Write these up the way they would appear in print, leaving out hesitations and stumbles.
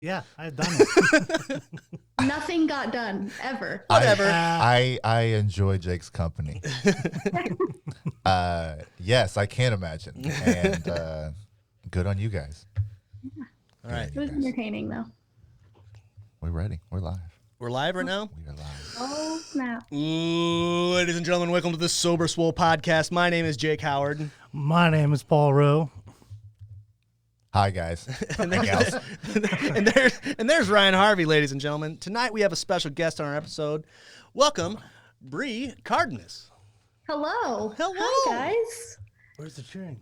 Yeah, I've done it. Nothing got done ever. Whatever. I enjoy Jake's company. Yes, I can imagine. And good on you guys. All right. It was entertaining though. We're ready. We're live. We're live right now? We are live. Oh snap! Ooh, ladies and gentlemen, welcome to the Sober Swole podcast. My name is Jake Howard. My name is Paul Rowe. Hi, guys. And Hi, gals. there's Ryan Harvey, ladies and gentlemen. Tonight we have a special guest on our episode. Welcome, Bree Cardenas. Hello. Hello. Hi guys. Where's the cheering?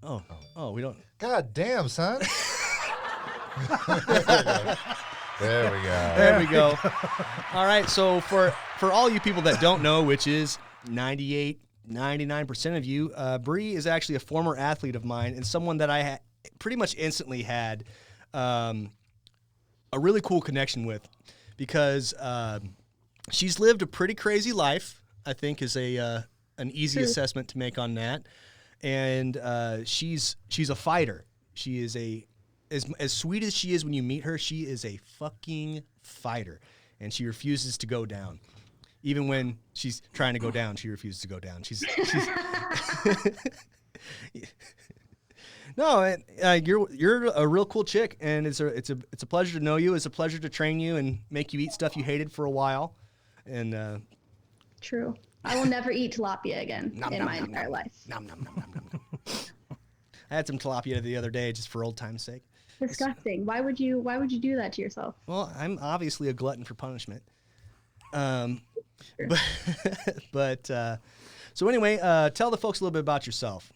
Oh, we don't. God damn, son. There we go. There we go. All right, so for all you people that don't know, which is 99% of you, Bree is actually a former athlete of mine and someone that I pretty much instantly had a really cool connection with because she's lived a pretty crazy life, I think is an easy assessment to make on that. And she's a fighter. She is as sweet as she is when you meet her, she is a fucking fighter. And she refuses to go down. Even when she's trying to go down, she refuses to go down. She's No, you're a real cool chick, and it's a pleasure to know you. It's a pleasure to train you and make you eat stuff you hated for a while. And True. I will never eat tilapia again in my entire life. nom, nom, nom, nom, nom, nom. I had some tilapia the other day just for old time's sake. Disgusting. Why would you do that to yourself? Well, I'm obviously a glutton for punishment. But so anyway, tell the folks a little bit about yourself.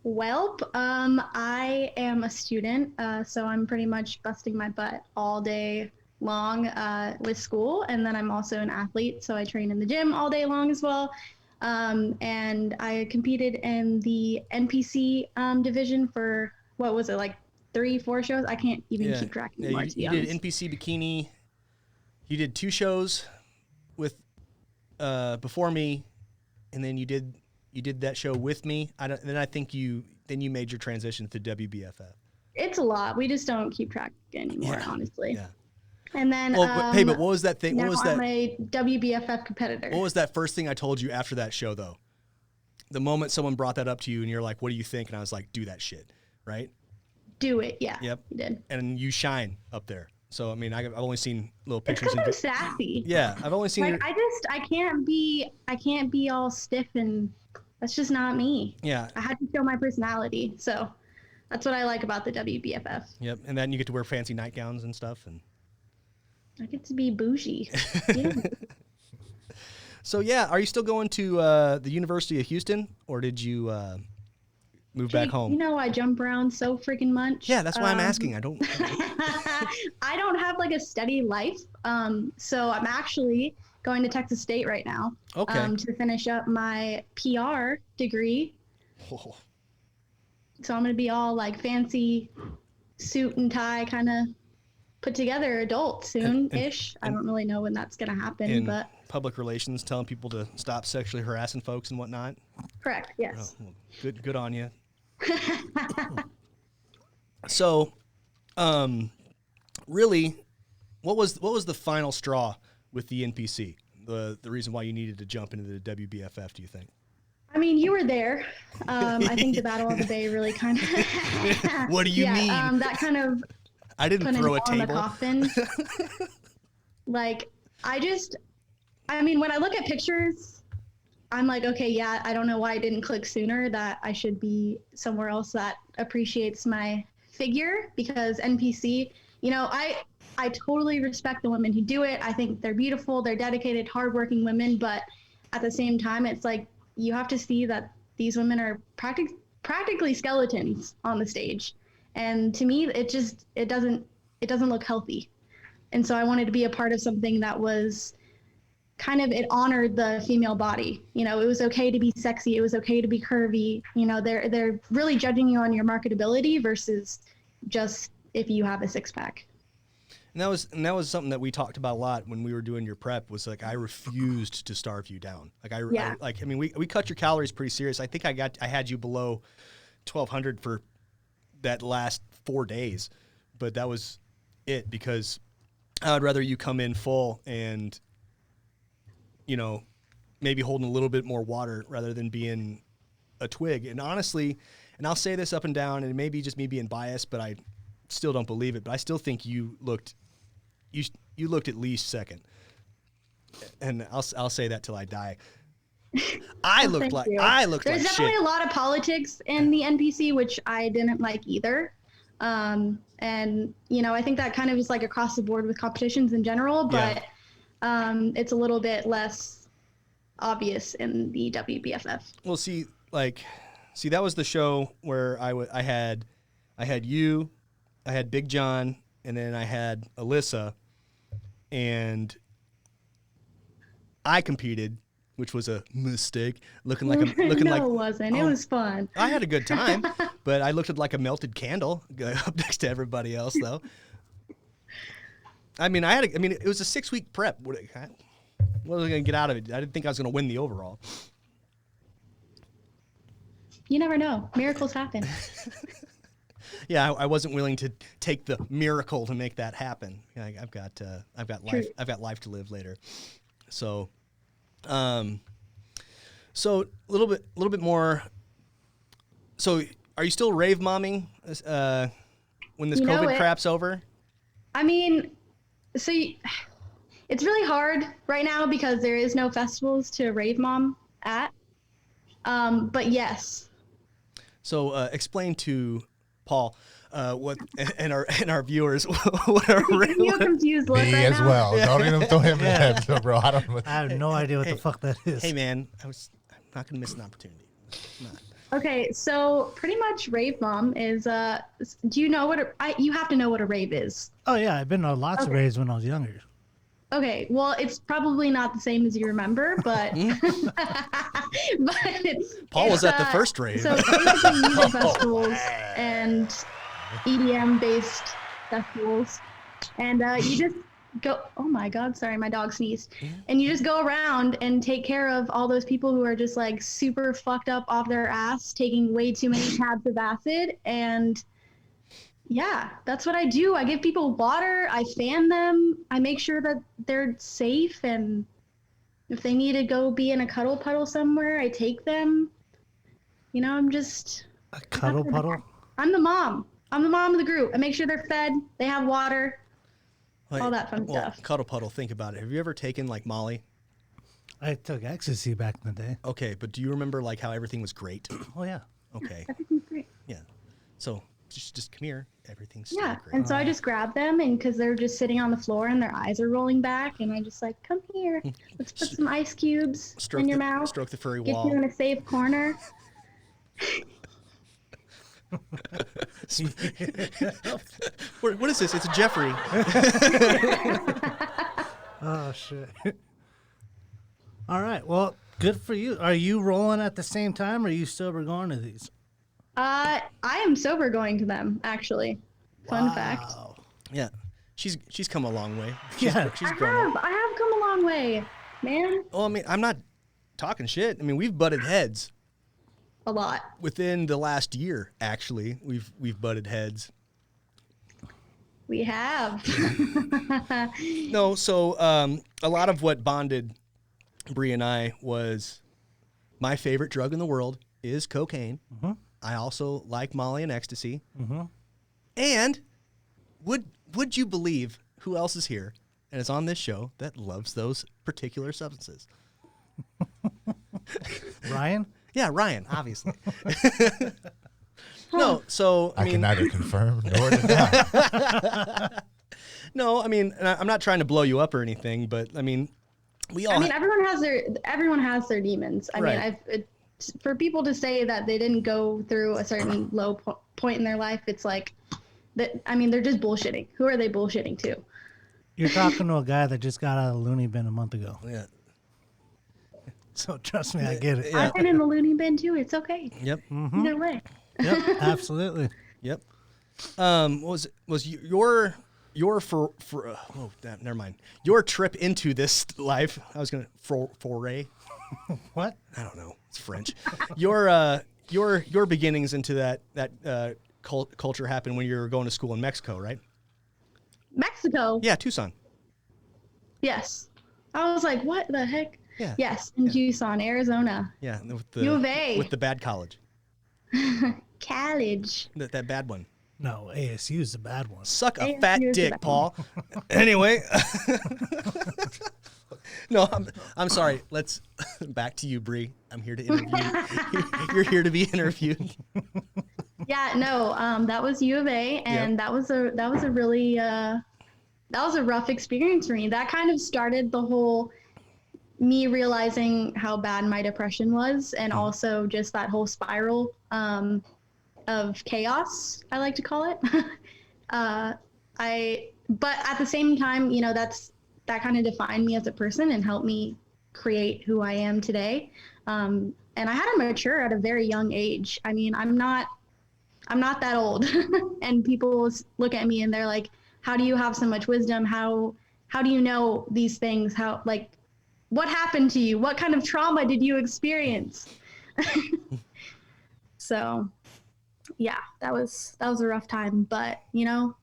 Well, I am a student, so I'm pretty much busting my butt all day long with school, and then I'm also an athlete, so I train in the gym all day long as well. And I competed in the NPC division for, what was it, like 3-4 shows? I can't even keep track anymore, to be honest. You did NPC Bikini. You did 2 shows with before me, and then you did that show with me. Then I think you made your transition to WBFF. It's a lot. We just don't keep track anymore, honestly. Yeah. And then, Well, hey, but what was that thing? now What was that? I'm a WBFF competitor. What was that first thing I told you after that show, though? The moment someone brought that up to you, and you're like, "What do you think?" And I was like, "Do that shit," right? Do it, yeah. Yep. You did. And you shine up there. So I mean, I've only seen little It's pictures. because I'm sassy. Yeah, I've only seen. Like I can't be all stiff, and that's just not me. Yeah. I had to show my personality, so that's what I like about the WBFF. Yep. And then you get to wear fancy nightgowns and stuff, and. I get to be bougie. Yeah. So yeah, are you still going to the University of Houston, or did you move back Jake, home? You know I jump around so freaking much. Yeah, that's why I'm asking. I don't. I don't have like a steady life, so I'm actually going to Texas State right now. Okay. To finish up my PR degree. Oh. So I'm gonna be all like fancy suit and tie kind of put together adult soon-ish. I don't really know when that's gonna happen, In but public relations, telling people to stop sexually harassing folks and whatnot. correct, yes. Oh, well, good on you. So, really, what was the final straw with the NPC? The reason why you needed to jump into the WBFF? Do you think? I mean, you were there. I think the Battle of the Bay really kind of. What do you mean? That kind of. I didn't put throw a nail in the table. coffin. Like, I mean, when I look at pictures, I'm like, okay, yeah, I don't know why I didn't click sooner that I should be somewhere else that appreciates my figure, because NPC, you know, I totally respect the women who do it. I think they're beautiful, they're dedicated, hardworking women, but at the same time, it's like, you have to see that these women are practically skeletons on the stage. And to me, it doesn't look healthy. And so I wanted to be a part of something that was kind of, it honored the female body. You know, it was okay to be sexy. It was okay to be curvy. You know, they're really judging you on your marketability versus just if you have a 6-pack. And that was something that we talked about a lot when we were doing your prep. Was like, I refused to starve you down. I mean, we cut your calories pretty serious. I think I had you below 1,200 for that last 4 days, but that was it, because I would rather you come in full and, maybe holding a little bit more water rather than being a twig. And honestly, and I'll say this up and down, and it may be just me being biased, but I still don't believe it. But I still think you looked at least second. And I'll say that till I die. I looked Thank like you. like There's definitely shit. a lot of politics in the NPC, which I didn't like either. And I think that kind of is like across the board with competitions in general, but it's a little bit less obvious in the WBFF. Well, see, that was the show where I had you, I had Big John, and then I had Alyssa, and I competed, which was a mistake. Looking like It wasn't. It was fun. I had a good time, but I looked like a melted candle up next to everybody else, though. I mean, it was a 6-week prep. What was I going to get out of it? I didn't think I was going to win the overall. You never know. Miracles happen. Yeah, I wasn't willing to take the miracle to make that happen. I've got True. life to live later. So, so a little bit more. So, are you still rave momming when this COVID crap's over? I mean, it's really hard right now because there is no festivals to rave mom at. But yes. So, explain to Paul what and our viewers what are Giving you a confused look Me right as now. well. Don't even throw him in the head, so, bro. I don't know. I have no idea what the fuck that is. Hey man, I'm not gonna miss an opportunity. I'm not. Okay, so pretty much rave mom is do you know what you have to know what a rave is? Oh yeah, I've been to lots of raves when I was younger. Okay, well, it's probably not the same as you remember, but Paul was it's, at the first rave. So pretty much music festivals and EDM-based festivals, and you just go. Oh my God, sorry, my dog sneezed. And you just go around and take care of all those people who are just like super fucked up off their ass, taking way too many tabs of acid, and yeah, that's what I do. I give people water. I fan them. I make sure that they're safe. And if they need to go be in a cuddle puddle somewhere, I take them. I'm just... A cuddle puddle? I'm the mom. I'm the mom of the group. I make sure they're fed. They have water. All that fun stuff. Cuddle puddle. Think about it. Have you ever taken like Molly? I took ecstasy back in the day. Okay, but do you remember like how everything was great? Oh yeah. Okay. Everything's great. Yeah. So just come here. Everything's Yeah, still great. and so I just grab them, and because they're just sitting on the floor and their eyes are rolling back, and I just like, come here. Let's put some ice cubes in your mouth. Stroke the furry Get wall. you in a safe corner. What is this? It's a Jeffrey. Oh shit. All right. Well, good for you. Are you rolling at the same time, or are you sober going to these? I am sober going to them, actually. Fun fact. Wow. Yeah. She's come a long way. Yeah. She's grown up. I have come a long way, man. Well, I mean, I'm not talking shit. I mean, we've butted heads A lot. within the last year. Actually, we've butted heads. We have. No, so a lot of what bonded Bree and I was my favorite drug in the world is cocaine. Mm-hmm. I also like Molly and ecstasy. Mm-hmm. And would you believe who else is here and is on this show that loves those particular substances? Ryan? Yeah, Ryan, obviously. No, so I can neither confirm nor deny. no, I mean, and I'm not trying to blow you up or anything, but I mean, we all. I mean, everyone has their demons. I Right. mean, for people to say that they didn't go through a certain low point in their life, it's like that. I mean, they're just bullshitting. Who are they bullshitting to? You're talking to a guy that just got out of the loony bin a month ago. Yeah. So trust me, I get it. Yeah. I've been in the loony bin too. It's okay. Yep. Either way. Yep, absolutely. Yep. Was your never mind. Your trip into this life. I was gonna foray. What? I don't know. It's French. Your beginnings into that culture happened when you were going to school in Mexico, right? Mexico. Yeah, Tucson. Yes. I was like, what the heck? Yeah. Yes, in Tucson, Arizona. Yeah, with U of A. with the bad college. College. That bad one. No, ASU is the bad one. Suck a ASU fat is the dick, bad Paul. Anyway. No, I'm sorry. Let's back to you, Bree. I'm here to interview. You're here to be interviewed. Yeah, no, that was U of A, and that was a really that was a rough experience for me. That kind of started the whole me realizing how bad my depression was, and also just that whole spiral of chaos, I like to call it. But at the same time, you know, that kind of defined me as a person and helped me create who I am today. And I had to mature at a very young age. I mean, I'm not that old. And people look at me and they're like, how do you have so much wisdom? How do you know these things? How, like, what happened to you? What kind of trauma did you experience? So yeah, that was a rough time, but you know,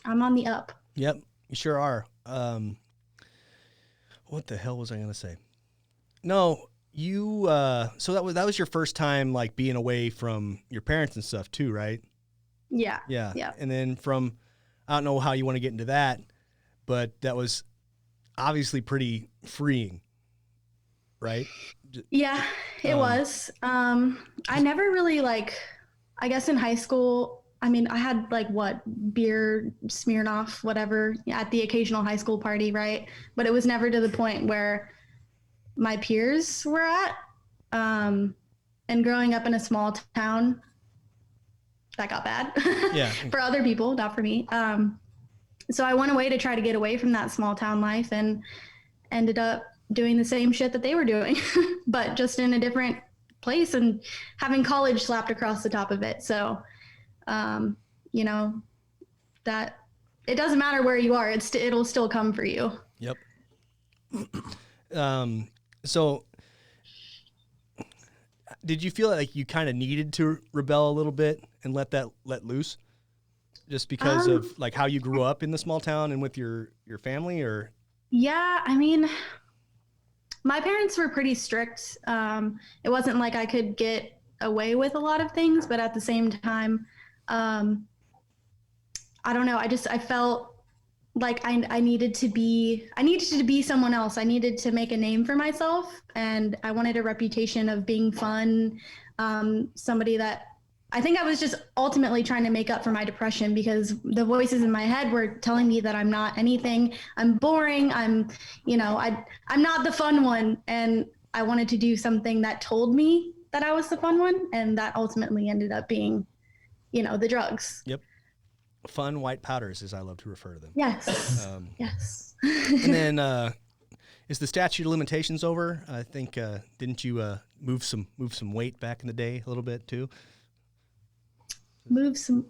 I'm on the up. Yep, you sure are. What the hell was I gonna say? No, you. So that was your first time like being away from your parents and stuff too, right? Yeah. Yeah. Yeah. And then I don't know how you want to get into that, but that was obviously pretty freeing, right? Yeah, it was. I never really I guess in high school, I mean, I had beer, Smirnoff, whatever, at the occasional high school party, right? But it was never to the point where my peers were at. And growing up in a small town, that got bad. Yeah. For other people, not for me. So I went away to try to get away from that small town life and ended up doing the same shit that they were doing, but just in a different place and having college slapped across the top of it. So, you know, that it doesn't matter where you are, it'll still come for you. Yep. So did you feel like you kind of needed to rebel a little bit and let loose just because of like how you grew up in the small town and with your family, or? Yeah, I mean, my parents were pretty strict. It wasn't like I could get away with a lot of things, but at the same time, I don't know. I felt like I needed to be someone else. I needed to make a name for myself, and I wanted a reputation of being fun. Somebody that I think I was just ultimately trying to make up for my depression, because the voices in my head were telling me that I'm not anything. I'm boring. I'm not the fun one. And I wanted to do something that told me that I was the fun one. And that ultimately ended up being, the drugs. Yep. Fun white powders, as I love to refer to them. Yes. Yes. And then, is the statute of limitations over? I think, didn't you move some weight back in the day a little bit too? Move some,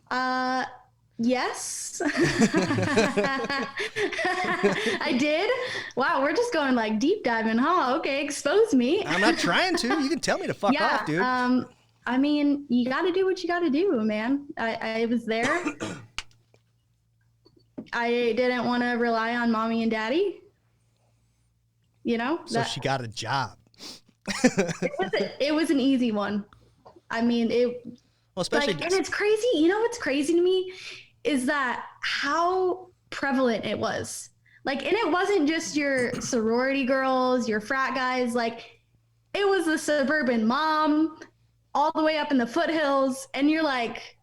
yes. I did. Wow, we're just going deep diving, huh? Okay, expose me. I'm not trying to. You can tell me to fuck off, dude. I mean, you got to do what you got to do, man. I was there. I didn't want to rely on mommy and daddy. So she got a job. It was an easy one. I mean, well, especially, and it's crazy. You know what's crazy to me is that how prevalent it was. And it wasn't just your sorority girls, your frat guys. It was the suburban mom, all the way up in the foothills, and you're like,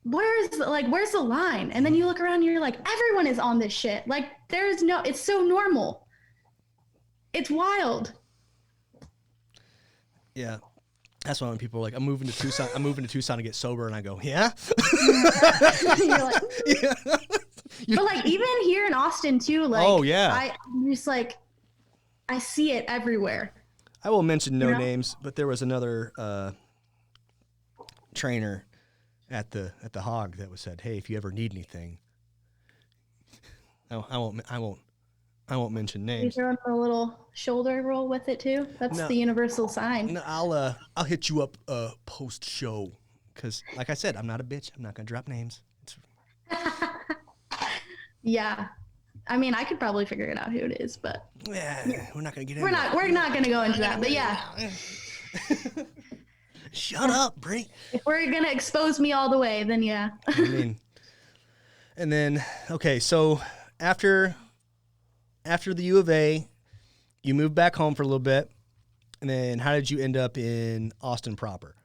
where's the line? And then you look around and you're like, everyone is on this shit. It's so normal. It's wild. Yeah. That's why when people are like, I'm moving to Tucson to get sober, and I go, yeah? You're like, Yeah. but even here in Austin too, oh yeah. I'm just I see it everywhere. I will mention no names, but there was another trainer at the Hog that was said, hey, if you ever need anything, I won't mention You names. throwing a little shoulder roll with it too. That's No. the universal sign. No, I'll hit you up post show, because like I said, I'm not a bitch. I'm not gonna drop names. Yeah. I mean, I could probably figure it out who it is, but Yeah, we're not gonna get into we're not going to go into that. But yeah, it. Shut up, Bree. if we're going to expose me all the way, then yeah. I mean, and then okay, so after the U of A, you moved back home for a little bit, and then how did you end up in Austin proper?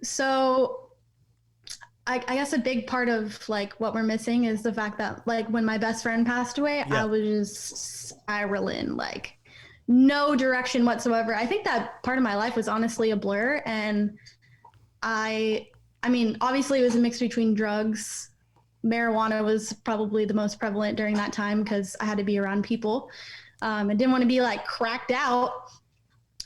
So I guess a big part of like what we're missing is the fact that like when my best friend passed away, Yeah. I was just spiraling, like no direction whatsoever. I think that part of my life was honestly a blur. And I mean, obviously it was a mix between drugs. Marijuana was probably the most prevalent during that time because I had to be around people. I didn't want to be like cracked out.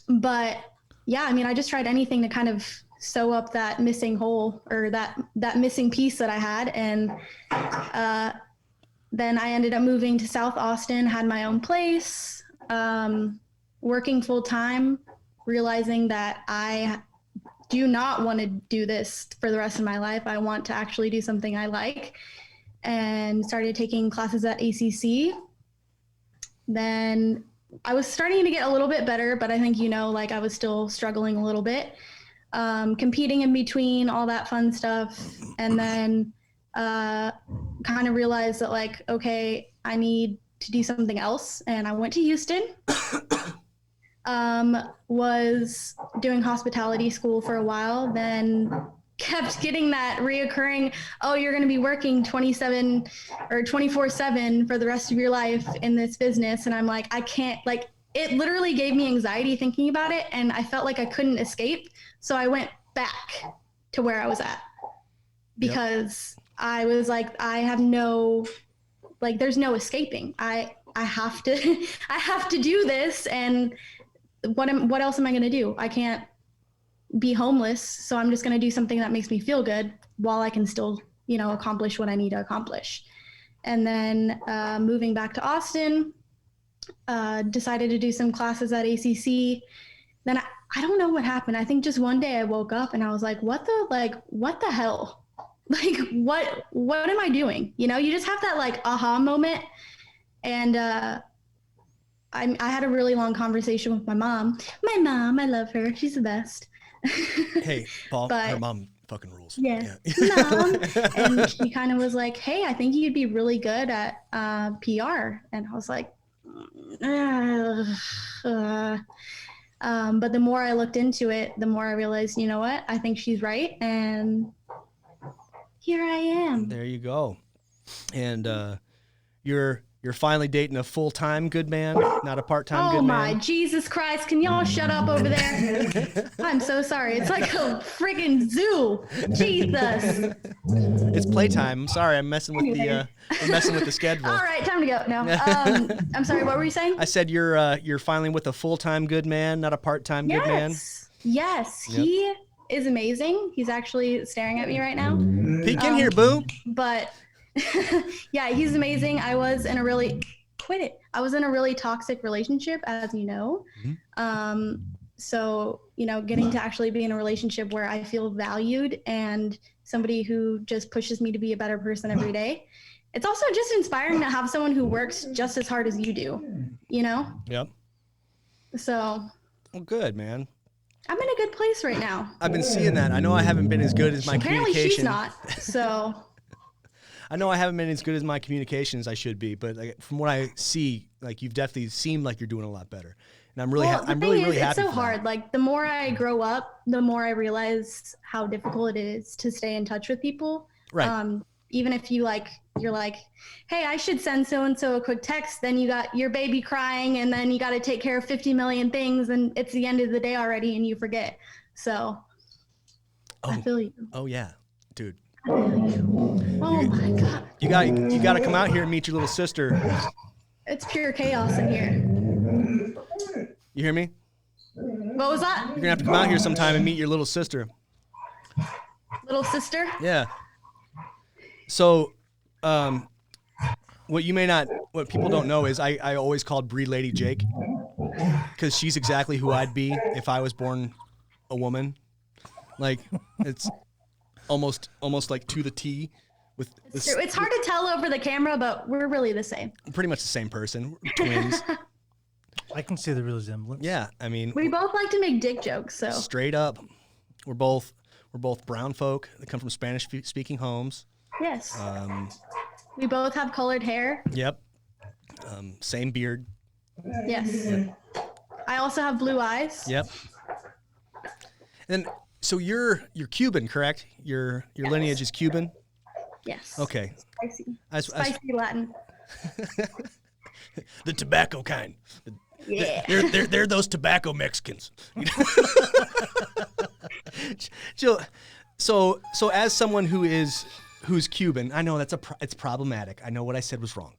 But yeah, I mean, I just tried anything to kind of sew up that missing hole or that missing piece that I had. And then I ended up moving to South Austin, had my own place, working full time, realizing that I do not want to do this for the rest of my life. I want to actually do something I like, and started taking classes at ACC. Then I was starting to get a little bit better, but I think, like I was still struggling a little bit, competing in between all that fun stuff. And then kind of realized that like, okay, I need to do something else. And I went to Houston, was doing hospitality school for a while, then kept getting that reoccurring, oh, you're going to be working 27 or 24/7 for the rest of your life in this business. And I'm like, I can't, like, it literally gave me anxiety thinking about it. And I felt like I couldn't escape. So I went back to where I was at because I was like, I have no, like, there's no escaping. I have to, I have to do this. And what else am I going to do? I can't be homeless. So I'm just going to do something that makes me feel good while I can still, accomplish what I need to accomplish. And then moving back to Austin, decided to do some classes at ACC. Then I don't know what happened. I think just one day I woke up and I was like, what the hell? Like, what am I doing? You just have that like aha moment. And I had a really long conversation with my mom. My mom, I love her. She's the best. Hey, Paul, But- her mom fucking rules. Yeah. Mom. And she kind of was like, hey, I think you'd be really good at PR. And I was like, but the more I looked into it, the more I realized, you know what? I think she's right. And here I am. There you go. And you're finally dating a full-time good man, not a part-time Oh good my man. Jesus Christ. Can y'all shut up over there? I'm so sorry. It's like a friggin' zoo. Jesus. It's playtime. I'm sorry, I'm messing with the schedule. All right, time to go. No. I'm sorry, what were you saying? I said you're finally with a full-time good man, not a part-time good man. Yes, Yep. he is amazing. He's actually staring at me right now. Peek in here, boo. But yeah, he's amazing. I was in a really toxic relationship, as you know. So, getting to actually be in a relationship where I feel valued and somebody who just pushes me to be a better person every day. It's also just inspiring to have someone who works just as hard as you do, Yep. So Well, good, man. I'm in a good place right now. I've been seeing that. I know I haven't been as good as my Apparently communication. she's not. So I know I haven't been as good as my communication as I should be, but like, from what I see, like you've definitely seemed like you're doing a lot better, and I'm really, the I'm thing really, is, really happy. it's so for that. hard. Like the more I grow up, the more I realize how difficult it is to stay in touch with people. Right. Even if you're like, hey, I should send so and so a quick text. Then you got your baby crying, and then you got to take care of 50 million things, and it's the end of the day already, and you forget. So I feel you. Oh yeah, dude. I feel you. Oh my God. You got to come out here and meet your little sister. It's pure chaos in here. You hear me? What was that? You're gonna have to come out here sometime and meet your little sister. Little sister? Yeah. So, what people don't know is I always called Bree Lady Jake because she's exactly who I'd be if I was born a woman. Like, it's almost like to the T It's true. It's hard to tell over the camera, but we're really the same. pretty much the same person. We're twins. I can see the resemblance. Yeah, I mean, We both like to make dick jokes, so straight up, we're both brown folk that come from Spanish speaking homes. yes. Um, We both have colored hair. yep. Same beard. Yes. I also have blue eyes. Yep. And so you're Cuban, correct? Your lineage is Cuban. Yes. Okay. Spicy. I Spicy Latin. the tobacco kind. Yeah. They're those tobacco Mexicans. Jill, so as someone who's Cuban, I know it's problematic. I know what I said was wrong.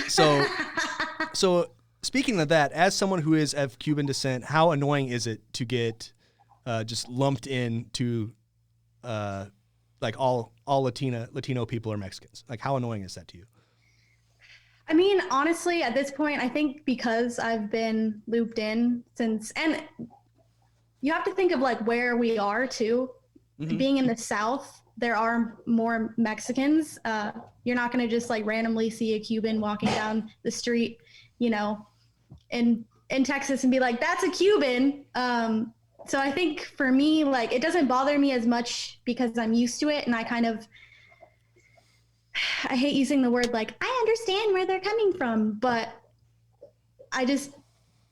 So speaking of that, as someone who is of Cuban descent, how annoying is it to get just lumped into like all Latino people are Mexicans? Like, how annoying is that to you? I mean, honestly, at this point, I think because I've been looped in since, and you have to think of like where we are too. Mm-hmm. Being in the South, there are more Mexicans. You're not going to just like randomly see a Cuban walking down the street, you know, in Texas and be like, that's a Cuban. So I think for me, like, it doesn't bother me as much because I'm used to it. And I hate using the word like, I understand where they're coming from, but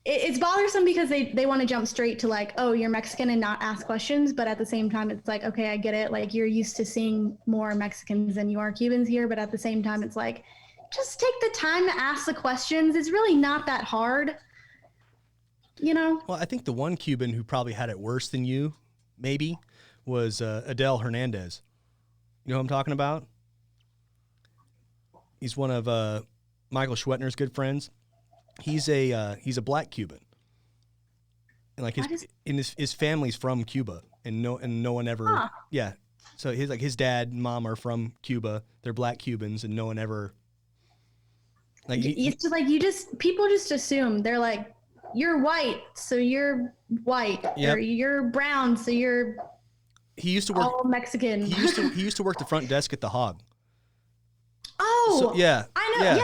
it's bothersome because they want to jump straight to like, oh, you're Mexican and not ask questions. But at the same time, it's like, okay, I get it. Like, you're used to seeing more Mexicans than you are Cubans here. But at the same time, it's like, just take the time to ask the questions. It's really not that hard, you know? Well, I think the one Cuban who probably had it worse than you, maybe, was Adele Hernandez. You know who I'm talking about? He's one of Michael Schwetner's good friends. He's a black Cuban, and like his family's from Cuba, and no one ever yeah. So his dad and mom are from Cuba. They're black Cubans, and no one ever like. It's just like people just assume they're like, you're white, so you're white, Yep. or you're brown, so you're he used to work all Mexican. he used to work the front desk at the Hog. Oh, So, yeah, I know. yeah.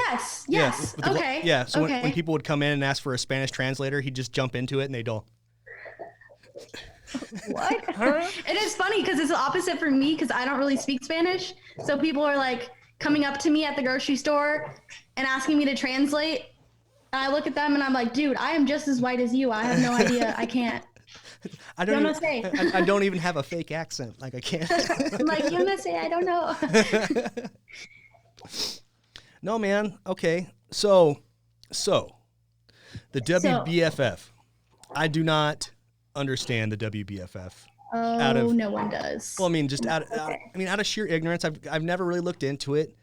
Yes. With the Okay. Yeah. So okay. when people would come in and ask for a Spanish translator, he'd just jump into it and they'd all. What? It is funny because it's the opposite for me because I don't really speak Spanish. So people are like coming up to me at the grocery store and asking me to translate. And I look at them and I'm like, dude, I am just as white as you. I have no idea. I can't. I don't. Yo no Even, sé. I don't even have a fake accent. Like I can't. I'm like, yo no sé, I don't know. No, man. Okay. So the WBFF. I do not understand the WBFF. Oh, no one does. Well, I mean, just out of sheer ignorance, I've never really looked into it.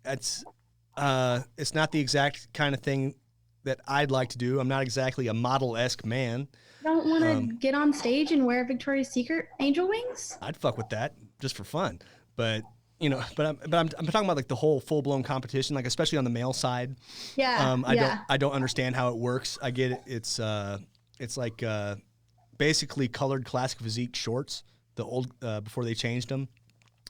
It's not the exact kind of thing that I'd like to do. I'm not exactly a model-esque man. You don't want to get on stage and wear Victoria's Secret angel wings? I'd fuck with that just for fun, but. You know, I'm talking about like the whole full blown competition, like especially on the male side. Yeah. I don't understand how it works. I get it. It's like basically colored classic physique shorts, the old before they changed them.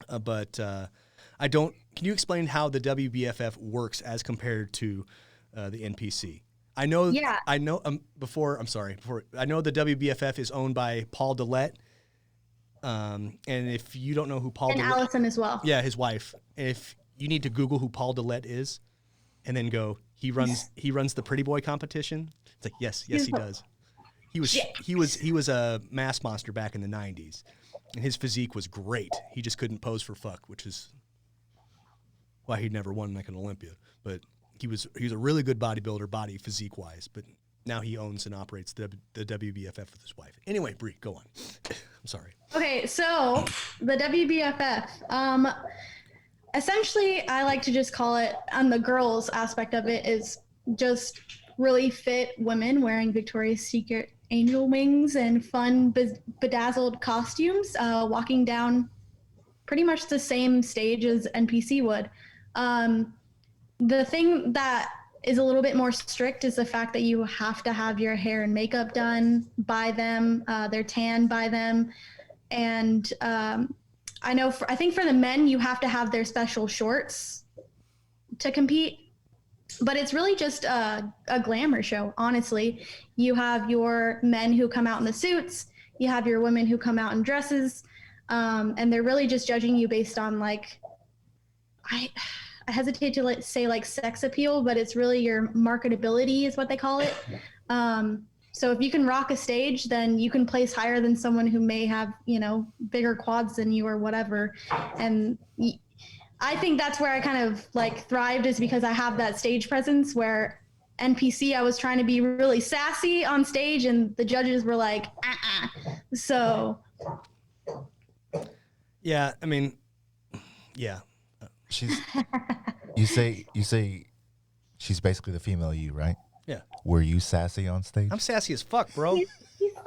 But I don't. Can you explain how the WBFF works as compared to the NPC? I know. Yeah. I know. Before I know the WBFF is owned by Paul Dillette. And if you don't know who Paul And Dillette, Allison as well. yeah, his wife. And if you need to Google who Paul Dillette is, and then go, he runs the Pretty Boy competition. It's like yes, he does. He was a mass monster back in the '90s, and his physique was great. He just couldn't pose for fuck, which is why he'd never won like an Olympia. But he was a really good bodybuilder, body physique wise. But now he owns and operates the WBFF with his wife. Anyway, Bree, go on. I'm sorry. Okay, so the WBFF, essentially, I like to just call it, on the girls aspect of it, is just really fit women wearing Victoria's Secret angel wings and fun bedazzled costumes, walking down pretty much the same stage as NPC would. The thing that is a little bit more strict is the fact that you have to have your hair and makeup done by them, they're tanned by them. And I know I think for the men, you have to have their special shorts to compete. But it's really just a glamour show, honestly. You have your men who come out in the suits, you have your women who come out in dresses, and they're really just judging you based on like, I hesitate to say like sex appeal, but it's really your marketability is what they call it. So if you can rock a stage, then you can place higher than someone who may have, bigger quads than you or whatever. And I think that's where I kind of like thrived, is because I have that stage presence. Where NPC, I was trying to be really sassy on stage and the judges were like, So Yeah, I mean, yeah. You say she's basically the female you, right? Yeah. Were you sassy on stage? I'm sassy as fuck, bro. he's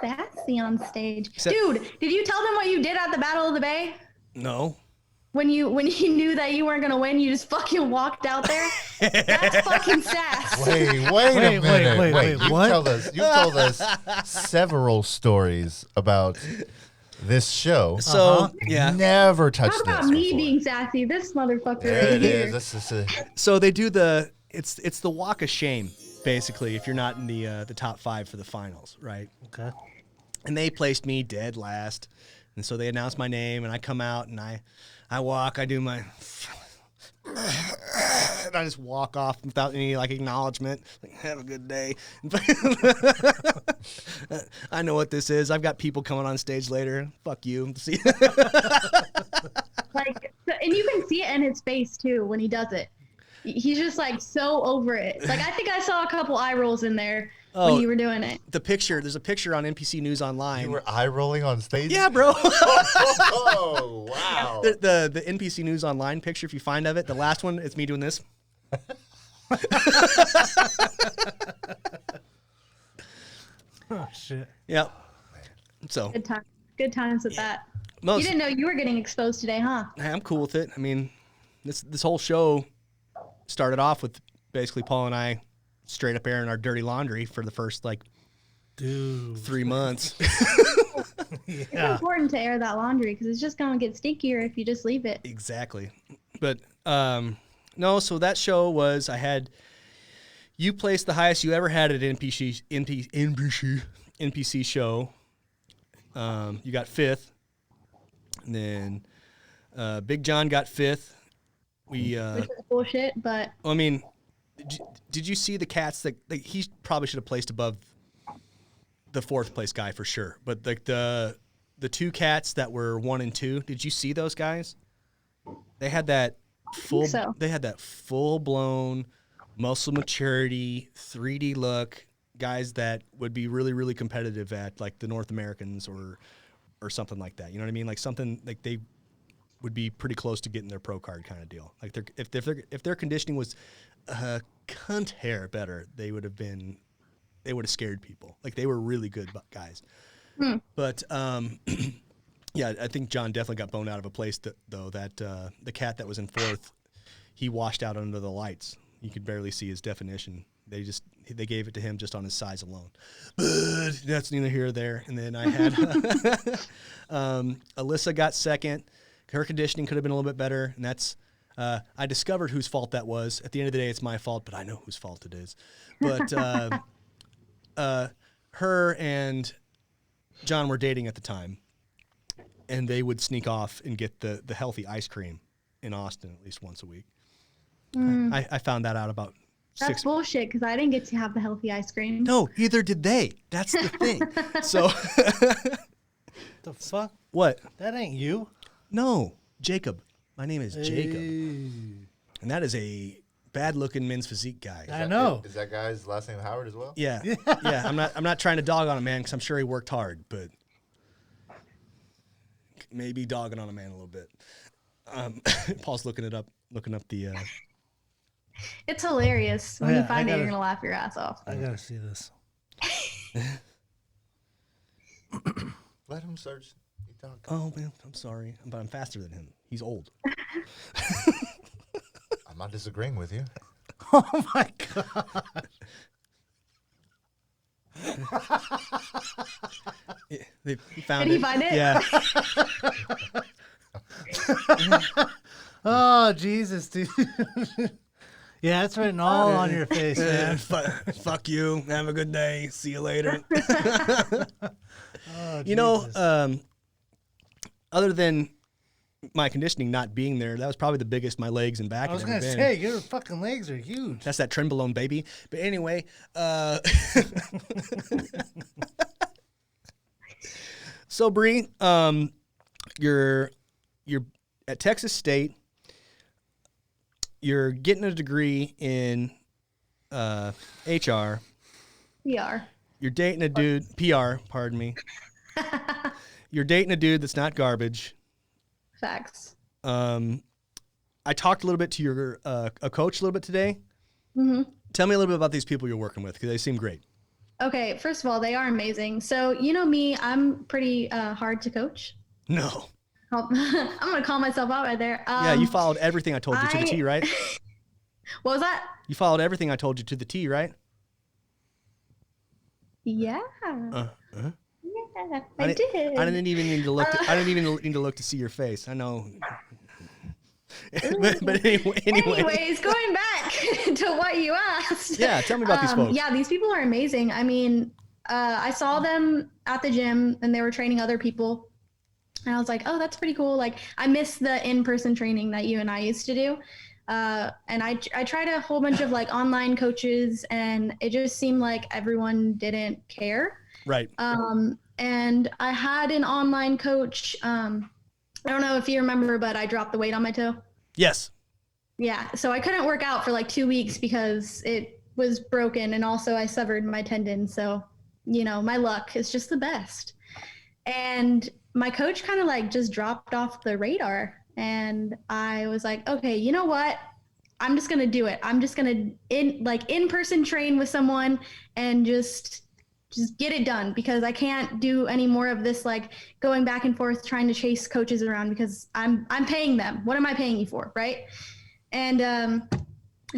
sassy on stage. Dude, did you tell them what you did at the Battle of the Bay? No. When you knew that you weren't gonna win, you just fucking walked out there. That's fucking sass. Wait a minute. Wait, what? You've told us several stories about this show. So, yeah. Never touched Talk about this me before. being sassy. This motherfucker There right it here. is. This is So they do it's the walk of shame, basically, if you're not in the top 5 for the finals, right? Okay. And they placed me dead last. And so they announced my name, and I come out, and I walk, I do my... and I just walk off without any, like, acknowledgement. Like, have a good day. I know what this is. I've got people coming on stage later. Fuck you. See? Like, and you can see it in his face too when he does it. He's just like so over it. Like, I think I saw a couple eye rolls in there when you were doing it. There's a picture on NPC News Online. You were eye rolling on stage? Yeah, bro. Oh, wow. The NPC News Online picture, if you find of it, the last one, it's me doing this. Oh shit. Yep. So Good times with that. most, You didn't know you were getting exposed today, huh? hey, I'm cool with it. I mean, this whole show started off with basically Paul and I straight up airing our dirty laundry for the first like Dude. 3 months. It's Yeah. important to air that laundry because it's just gonna get stinkier if you just leave it. Exactly. But no, so that show was you placed the highest you ever had at NPC show. You got 5th. And then Big John got 5th. We Which is bullshit, but I mean, did you see the cats that he probably should have placed above the 4th place guy for sure. But like the 2 cats that were 1 and 2, did you see those guys? They had that full blown muscle maturity, 3D look, guys that would be really, really competitive at like the North Americans or something like that. You know what I mean? Like something like they would be pretty close to getting their pro card kind of deal. Like if their conditioning was cunt hair better, they would have scared people. Like they were really good guys. But yeah, I think John definitely got blown out of a place though. That the cat that was in 4th, he washed out under the lights. You could barely see his definition. They gave it to him just on his size alone. But that's neither here or there. And then I had Alyssa got 2nd. Her conditioning could have been a little bit better, and that's I discovered whose fault that was. At the end of the day, it's my fault, but I know whose fault it is. But her and John were dating at the time, and they would sneak off and get the healthy ice cream in Austin at least once a week. I found that out about that's bullshit because I didn't get to have the healthy ice cream. No, either did they. That's the thing. So The fuck? what? That ain't you. No, Jacob. My name is Jacob, Hey. and that is a bad-looking men's physique guy. I know. Is that guy's last name Howard as well? Yeah, yeah. I'm not trying to dog on a man because I'm sure he worked hard, but maybe dogging on a man a little bit. Paul's looking up the. It's hilarious. When Yeah, you find I it, you're gotta- gonna laugh your ass off. I gotta see this. Let him search. You talk. Oh man, I'm sorry, but I'm faster than him. He's old. I'm not disagreeing with you. Oh my god. He found Did he it. find it? Yeah. Oh, Jesus, dude. Yeah, it's written all on your face, man. Fuck you. Have a good day. See you later. Oh, You know, Jesus. other than my conditioning not being there, that was probably the biggest my legs and back I was had ever going to been. say, your fucking legs are huge. That's that trenbolone, baby. But anyway, so Bree, you're at Texas State. You're getting a degree in HR. We are. You're dating a dude, PR, pardon me. You're dating a dude that's not garbage. Facts. I talked a little bit to your a coach a little bit today. hmm Tell me a little bit about these people you're working with because they seem great. Okay, first of all, they are amazing. So, you know me, I'm pretty hard to coach. No. I'm going to call myself out right there. Yeah, you followed everything I told you to the T, right? What was that? You followed everything I told you to the T, right? Yeah. Uh-huh. Yeah, I did. I didn't even need to look. I didn't even need to look to see your face. I know. but anyway. Anyways, going back to what you asked. Yeah, tell me about these folks. Yeah, these people are amazing. I mean, I saw them at the gym and they were training other people. And I was like, oh, that's pretty cool. Like, I miss the in-person training that you and I used to do. And I tried a whole bunch of like online coaches and it just seemed like everyone didn't care. Right. And I had an online coach. I don't know if you remember, but I dropped the weight on my toe. Yes. Yeah. So I couldn't work out for like 2 weeks because it was broken. And also I severed my tendon. So, you know, my luck is just the best. And my coach kind of like just dropped off the radar. And I was like, okay, you know what? I'm just going to do it. I'm just going to in-person train with someone and just get it done because I can't do any more of this, like going back and forth, trying to chase coaches around because I'm paying them. What am I paying you for? Right. And,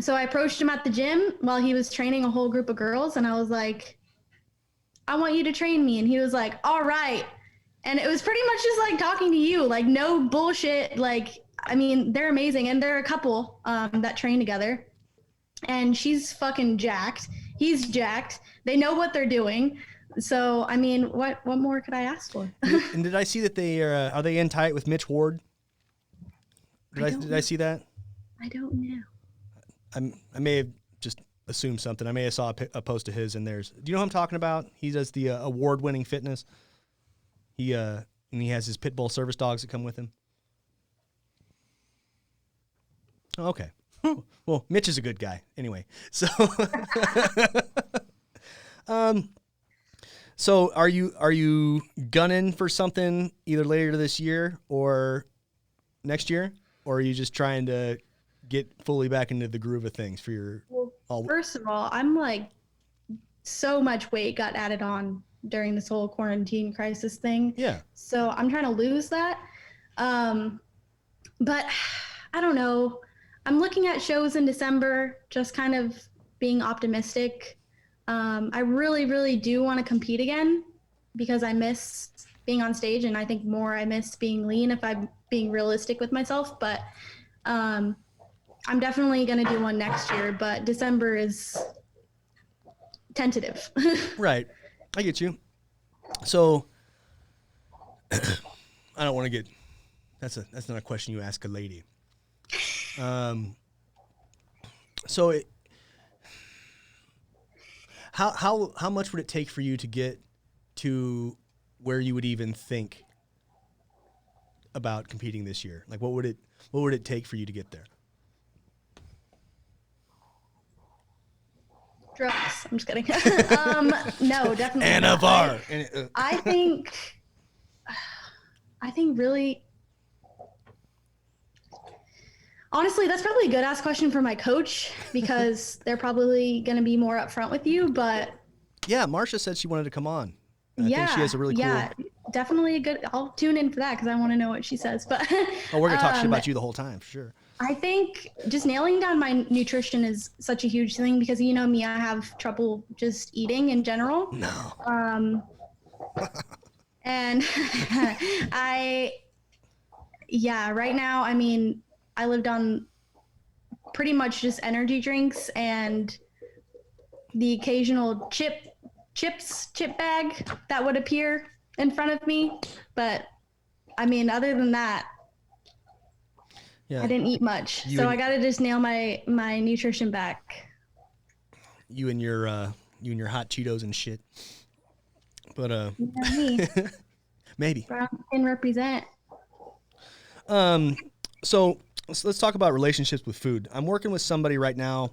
so I approached him at the gym while he was training a whole group of girls. And I was like, I want you to train me. And he was like, all right. And it was pretty much just like talking to you, like no bullshit. Like, I mean, they're amazing. And they're a couple that train together and she's fucking jacked. He's jacked. They know what they're doing. So, I mean, what more could I ask for? And did I see that they are they in tight with Mitch Ward? Did I see that? I don't know. I may have just assumed something. I may have saw a post of his and theirs. Do you know who I'm talking about? He does the award-winning fitness. And he has his pit bull service dogs that come with him. Oh, okay. Well, Mitch is a good guy. Anyway, so so are you gunning for something either later this year or next year, or are you just trying to get fully back into the groove of things for your? First of all, I'm like so much weight got added on during this whole quarantine crisis thing. Yeah. So I'm trying to lose that. But I don't know. I'm looking at shows in December, just kind of being optimistic. I really, really do want to compete again because I miss being on stage, and I think more I miss being lean if I'm being realistic with myself. But I'm definitely going to do one next year, but December is tentative. Right. I get you. So I don't want to get that's not a question you ask a lady. So how much would it take for you to get to where you would even think about competing this year? Like what would it take for you to get there? Drugs. I'm just kidding. No, definitely. Anna not. Var. I think really, honestly, that's probably a good ass question for my coach because they're probably going to be more upfront with you. But Yeah, Marcia said she wanted to come on. I think she has a really yeah, definitely a good. I'll tune in for that because I want to know what she says. But Oh, we're gonna talk shit about you the whole time, for sure. I think just nailing down my nutrition is such a huge thing because you know me, I have trouble just eating in general. No. And Yeah, right now, I mean, I lived on pretty much just energy drinks and the occasional chip bag that would appear in front of me. But I mean, other than that, Yeah, I didn't eat much. You So and- I got to just nail my nutrition back. you and your hot Cheetos and shit. But You know me, maybe. brown skin represent. So let's talk about relationships with food. I'm working with somebody right now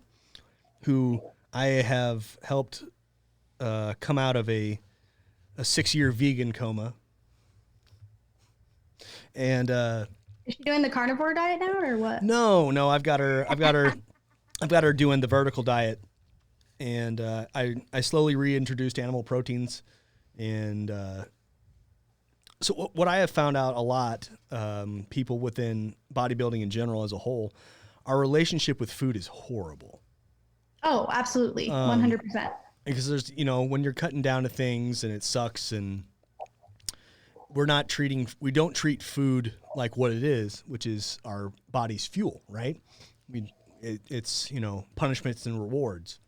who I have helped come out of a 6-year vegan coma. And Is she doing the carnivore diet now or what? no, I've got her doing the vertical diet, and I slowly reintroduced animal proteins, and so what I have found out a lot, people within bodybuilding in general as a whole, our relationship with food is horrible. Oh, absolutely. 100%. Because there's, when you're cutting down to things and it sucks, and we don't treat food like what it is, which is our body's fuel, right? It's punishments and rewards.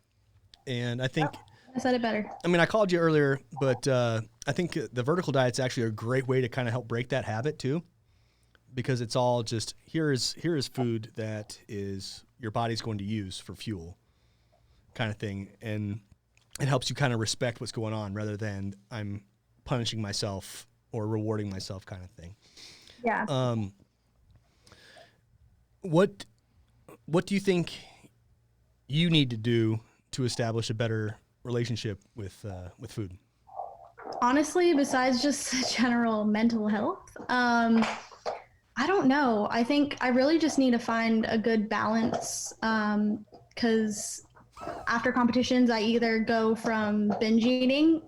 And I think, I said it better. I mean, I called you earlier, but I think the vertical diet's actually a great way to kind of help break that habit too, because it's all just here is food that is your body's going to use for fuel, kind of thing, and it helps you kind of respect what's going on rather than I'm punishing myself or rewarding myself, kind of thing. Yeah. What do you think you need to do to establish a better relationship with food? Honestly, besides just general mental health, I don't know. I think I really just need to find a good balance, because after competitions, I either go from binge eating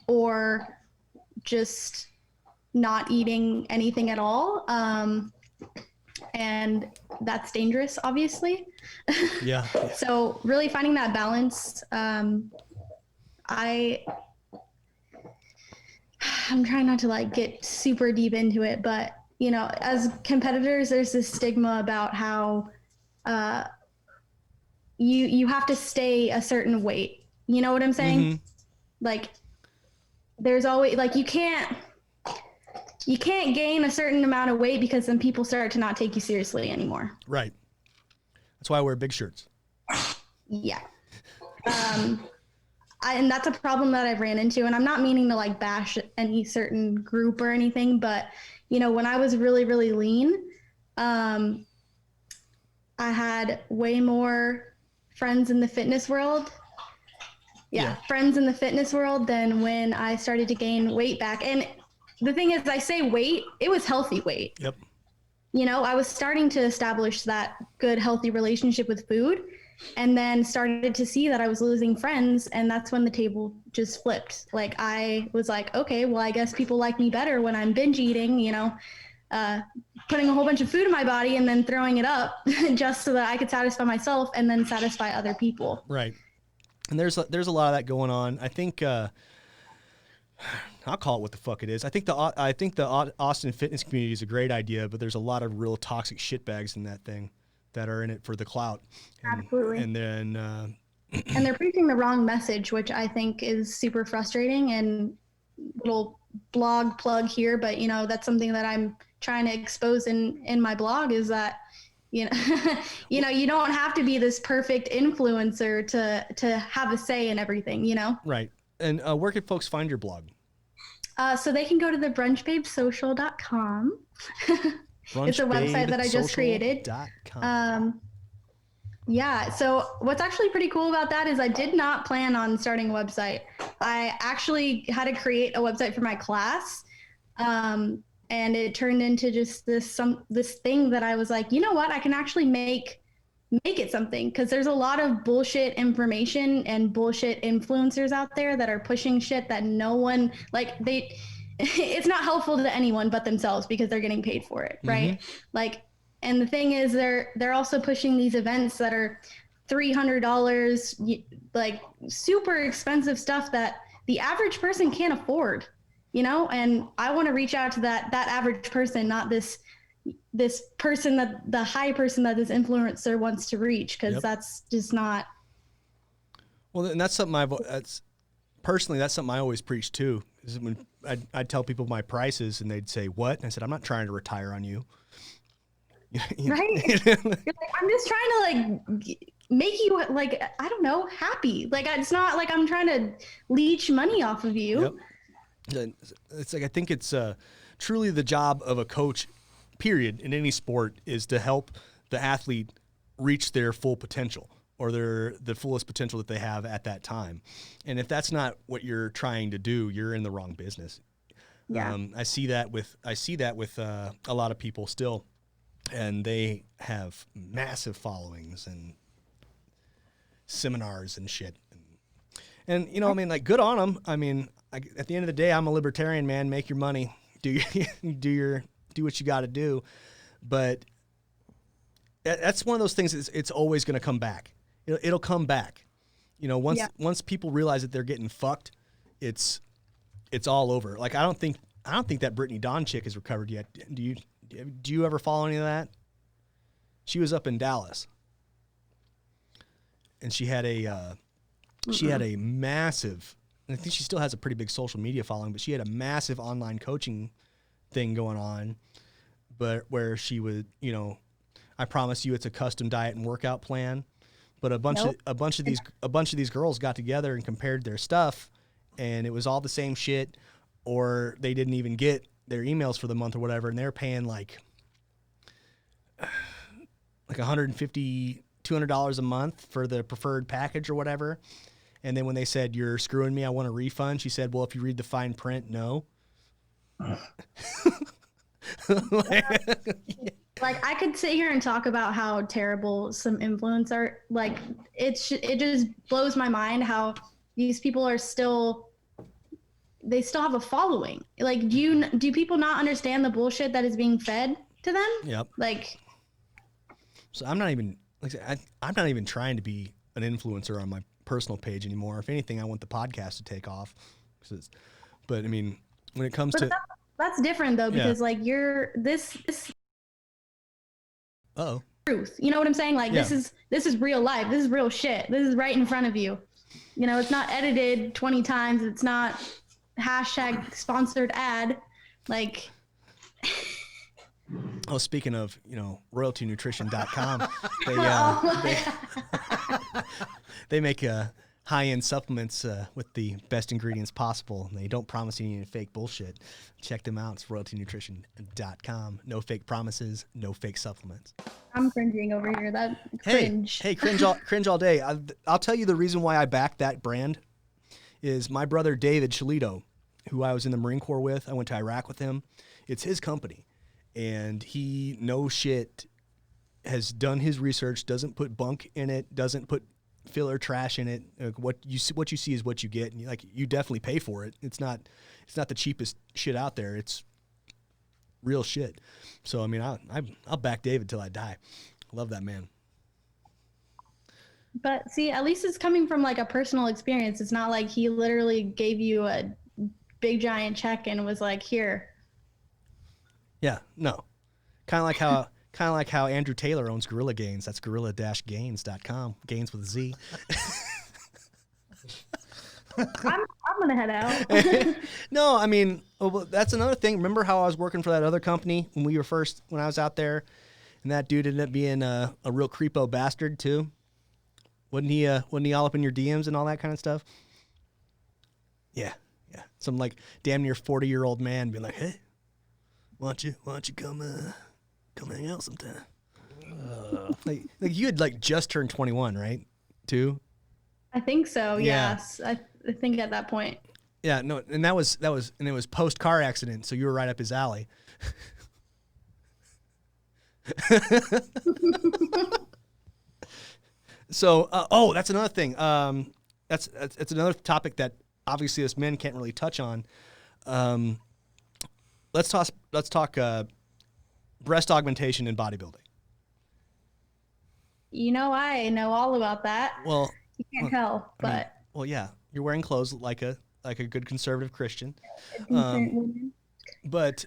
or just not eating anything at all. And that's dangerous, obviously. Yeah. So really finding that balance. I'm trying not to like get super deep into it, but as competitors, there's this stigma about how you have to stay a certain weight. You know what I'm saying? Mhm. Like there's always like you can't gain a certain amount of weight because then people start to not take you seriously anymore. Right. That's why I wear big shirts. Yeah. And that's a problem that I've ran into, and I'm not meaning to like bash any certain group or anything, but when I was really, really lean, I had way more friends in the fitness world. Yeah, friends in the fitness world than when I started to gain weight back. And the thing is, I say weight, it was healthy weight. Yep. I was starting to establish that good, healthy relationship with food, and then started to see that I was losing friends. And that's when the table just flipped. Like I was like, okay, well, I guess people like me better when I'm binge eating, putting a whole bunch of food in my body and then throwing it up just so that I could satisfy myself and then satisfy other people. Right. And there's a lot of that going on. I think I'll call it what the fuck it is. I think the Austin fitness community is a great idea, but there's a lot of real toxic shitbags in that thing that are in it for the clout. Absolutely. And then and they're preaching the wrong message, which I think is super frustrating. And little blog plug here, but that's something that I'm trying to expose in my blog is that you don't have to be this perfect influencer to have a say in everything. Right. And where can folks find your blog? So they can go to the brunchbabesocial.com. It's a website that I just created. Yeah. So what's actually pretty cool about that is I did not plan on starting a website. I actually had to create a website for my class. And it turned into just this thing that I was like, you know what? I can actually make it something, because there's a lot of bullshit information and bullshit influencers out there that are pushing shit that no one it's not helpful to anyone but themselves because they're getting paid for it, right? Like, and the thing is they're also pushing these events that are $300, like super expensive stuff that the average person can't afford, and I want to reach out to that average person, not this this person that the high person that this influencer wants to reach, because Yep. that's just not. Well, and that's something personally, that's something I always preach too. Is when I'd tell people my prices and they'd say, "What?" And I said, "I'm not trying to retire on you." Right? You're like, I'm just trying to like make you like, I don't know, happy. Like it's not like I'm trying to leech money off of you. Yep. It's like I think it's truly the job of a coach, period, in any sport, is to help the athlete reach their full potential or the fullest potential that they have at that time. And if that's not what you're trying to do, you're in the wrong business. Yeah. I see that with a lot of people still, and they have massive followings and seminars and shit. And you know, I mean, like, good on them. I mean, at the end of the day, I'm a libertarian, man. Make your money, do what you got to do. But that's one of those things. It's always going to come back. It'll come back. You know, once people realize that they're getting fucked, it's all over. Like I don't think that Brittany Dawn chick has recovered yet. Do you ever follow any of that? She was up in Dallas, and she had a massive. And I think she still has a pretty big social media following, but she had a massive online coaching thing going on, but where she would, you know, I promise you, it's a custom diet and workout plan. But a bunch of these girls got together and compared their stuff, and it was all the same shit, or they didn't even get their emails for the month or whatever, and they're paying like $150, $200 a month for the preferred package or whatever. And then when they said, "You're screwing me, I want a refund," she said, "Well, if you read the fine print, no." Like I could sit here and talk about how terrible some influencers are. Like it just blows my mind how these people are still have a following. Like do people not understand the bullshit that is being fed to them? Yep. Like, so I'm not even I'm not even trying to be an influencer on my personal page anymore. If anything, I want the podcast to take off. But I mean, when it comes to that's different though, because like you're this Uh-oh. truth. You know what I'm saying? Like this is real life. This is real shit. This is right in front of you. You know, it's not edited 20 times. It's not hashtag sponsored ad. Like Oh, speaking of, you know, royaltynutrition.com, they make high-end supplements with the best ingredients possible. And they don't promise you any fake bullshit. Check them out. It's royaltynutrition.com. No fake promises, no fake supplements. I'm cringing over here. That cringe. Hey, cringe all day. I'll tell you the reason why I backed that brand is my brother David Shalito, who I was in the Marine Corps with. I went to Iraq with him. It's his company. And he, no shit, has done his research, doesn't put bunk in it, doesn't put filler trash in it. What you see is what you get, and you definitely pay for it. It's not the cheapest shit out there. It's real shit. So I mean, I'll back David till I die. Love that man. But see, at least it's coming from like a personal experience. It's not like he literally gave you a big giant check and was like, "Here." Yeah, no. Kind of like how Andrew Taylor owns Gorilla Gains. That's gorilla-gains.com. Gains with a Z. I'm gonna head out. No, I mean, well, that's another thing. Remember how I was working for that other company when I was out there, and that dude ended up being a real creepo bastard too. Wasn't he all up in your DMs and all that kind of stuff? Yeah. Some like damn near 40-year-old man being like, "Hey, why don't you come hang out sometime?" Like you had like just turned 21, right? Too. I think so. Yeah. Yes, I think at that point. Yeah, no, and that was and it was post car accident, so you were right up his alley. So, that's another thing. That's another topic that obviously us men can't really touch on. Let's talk breast augmentation and bodybuilding. You know, I know all about that. Well, you can't tell, but yeah, you're wearing clothes like a good conservative Christian. a decent woman. But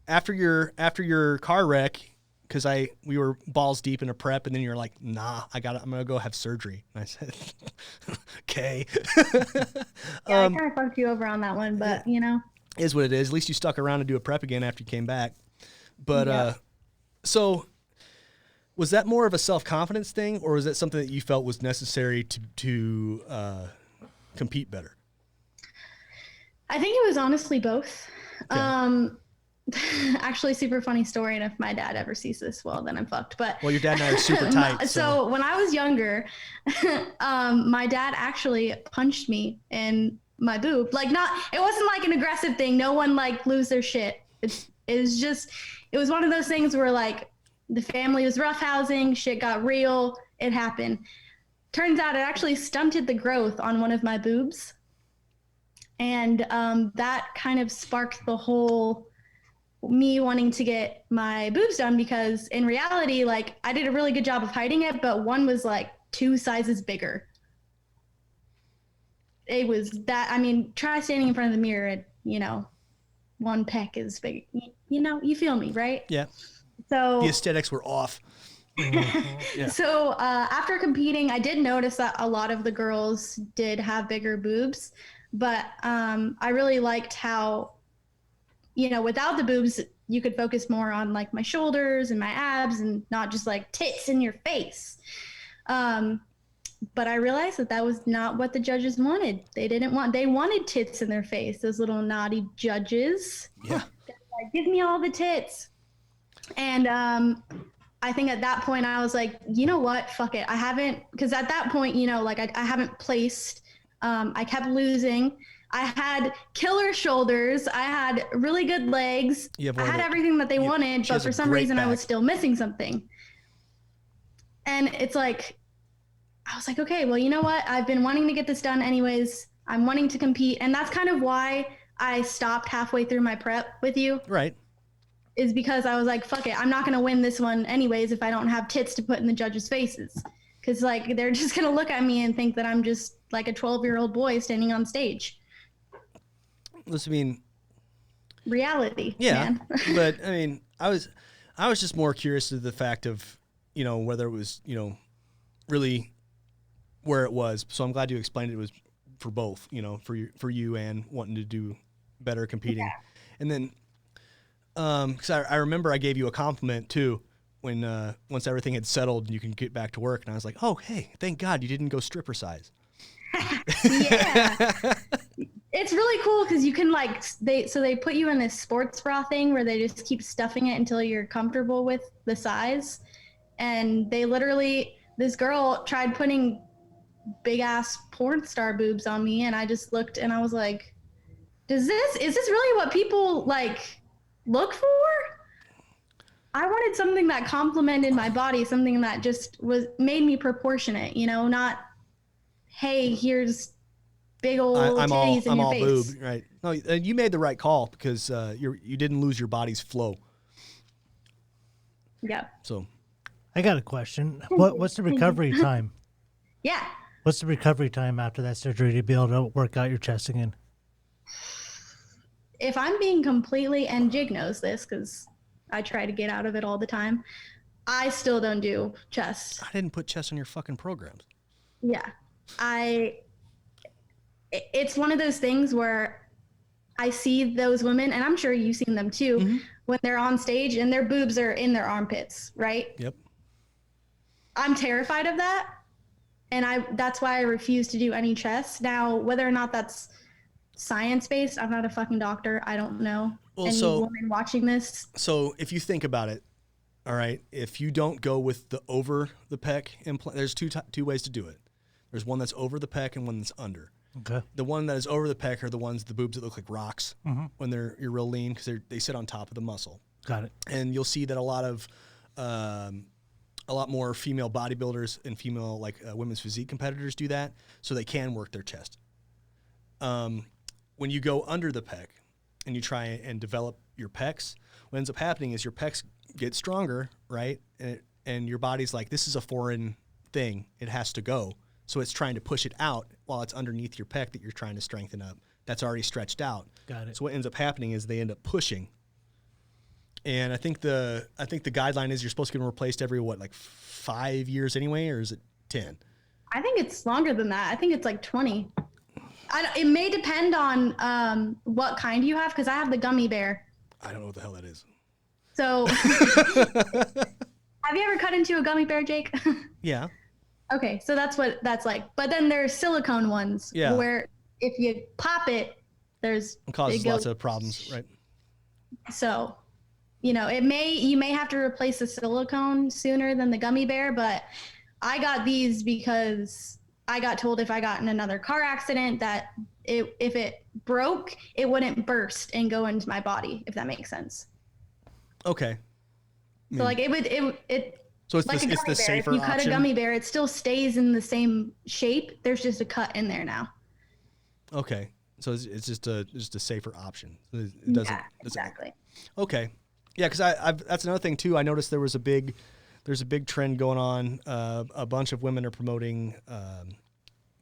after your car wreck, because we were balls deep in a prep, and then you're like, nah, I'm gonna go have surgery. And I said, okay. Yeah, I kind of fucked you over on that one, but you know. Is what it is. At least you stuck around to do a prep again after you came back. But Yeah. so was that more of a self-confidence thing, or was that something that you felt was necessary to compete better? I think it was honestly both. Okay. Actually, super funny story, and if my dad ever sees this, well, then I'm fucked. But Well, your dad and I are super tight. so when I was younger, my dad actually punched me in my boob. Like, it wasn't like an aggressive thing. No one like lose their shit. It was one of those things where like the family was roughhousing, shit got real, it happened. Turns out it actually stunted the growth on one of my boobs. And that kind of sparked the whole me wanting to get my boobs done, because in reality, like, I did a really good job of hiding it, but one was like 2 sizes bigger. It was that, I mean, try standing in front of the mirror and, you know, one peck is big. You know, you feel me, right? Yeah. So The aesthetics were off. Yeah. So after competing, I did notice that a lot of the girls did have bigger boobs, but I really liked how, you know, without the boobs, you could focus more on like my shoulders and my abs and not just like tits in your face. But I realized that was not what the judges wanted. They wanted tits in their face, those little naughty judges. Yeah. Like, give me all the tits. And I think at that point I was like, you know what, fuck it. Because at that point, you know, like I haven't placed. I kept losing. I had killer shoulders. I had really good legs. I had everything that they wanted, but for some reason I was still missing something. And it's like, I was like, okay, well, you know what? I've been wanting to get this done anyways. I'm wanting to compete. And that's kind of why I stopped halfway through my prep with you. Right. Is because I was like, fuck it. I'm not going to win this one anyways if I don't have tits to put in the judges' faces. Because, like, they're just going to look at me and think that I'm just like a 12-year-old boy standing on stage. Listen, I mean, reality. Yeah. Man. But I mean, I was just more curious to the fact of, you know, whether it was, you know, really where it was. So I'm glad you explained it was for both, you know, for you and wanting to do better competing. Yeah. And then, because I remember I gave you a compliment too when once everything had settled and you can get back to work, and I was like, oh, hey, thank God you didn't go stripper size. Yeah. It's really cool because you can like they put you in this sports bra thing where they just keep stuffing it until you're comfortable with the size. And they literally, this girl tried putting big ass porn star boobs on me, and I just looked and I was like, is this really what people like look for? I wanted something that complemented my body, something that just made me proportionate, you know, not, hey, here's big old titties in your face. Boob, right? No, you made the right call because you didn't lose your body's flow. Yeah. So, I got a question. What's the recovery time? Yeah. What's the recovery time after that surgery to be able to work out your chest again? If I'm being completely, and Jig knows this because I try to get out of it all the time, I still don't do chest. I didn't put chest on your fucking programs. Yeah. It's one of those things where I see those women, and I'm sure you've seen them too, mm-hmm. when they're on stage and their boobs are in their armpits, right? Yep. I'm terrified of that. And that's why I refuse to do any chest. Now, whether or not that's science-based, I'm not a fucking doctor. I don't know. Well, any woman watching this. So if you think about it, all right, if you don't go with the over the pec implant, there's two ways to do it. There's one that's over the pec and one that's under. Okay. The one that is over the pec are the boobs that look like rocks when you're real lean because they sit on top of the muscle. Got it. And you'll see that a lot more female bodybuilders and female women's physique competitors do that, so they can work their chest. When you go under the pec and you try and develop your pecs, what ends up happening is your pecs get stronger, right? And your body's like, this is a foreign thing. It has to go. So it's trying to push it out while it's underneath your pec that you're trying to strengthen up. That's already stretched out. Got it. So what ends up happening is they end up pushing. And I think the guideline is you're supposed to get them replaced every like 5 years anyway, or is it 10? I think it's longer than that. I think it's like 20. It may depend on what kind you have, because I have the gummy bear. I don't know what the hell that is. So, have you ever cut into a gummy bear, Jake? Yeah. Okay, so that's what that's like. But then there's silicone ones, Yeah. where if you pop it, It causes lots of problems, right? So, you may have to replace the silicone sooner than the gummy bear, but I got these because I got told if I got in another car accident that if it broke, it wouldn't burst and go into my body, if that makes sense. Okay. So like it would So it's like the a gummy bear. safer If you cut option. a gummy bear, it still stays in the same shape. There's just a cut in there now. Okay. So it's just a safer option. It doesn't. Yeah, exactly. Okay. Yeah, because I've that's another thing too. I noticed there's a big trend going on. A bunch of women are promoting.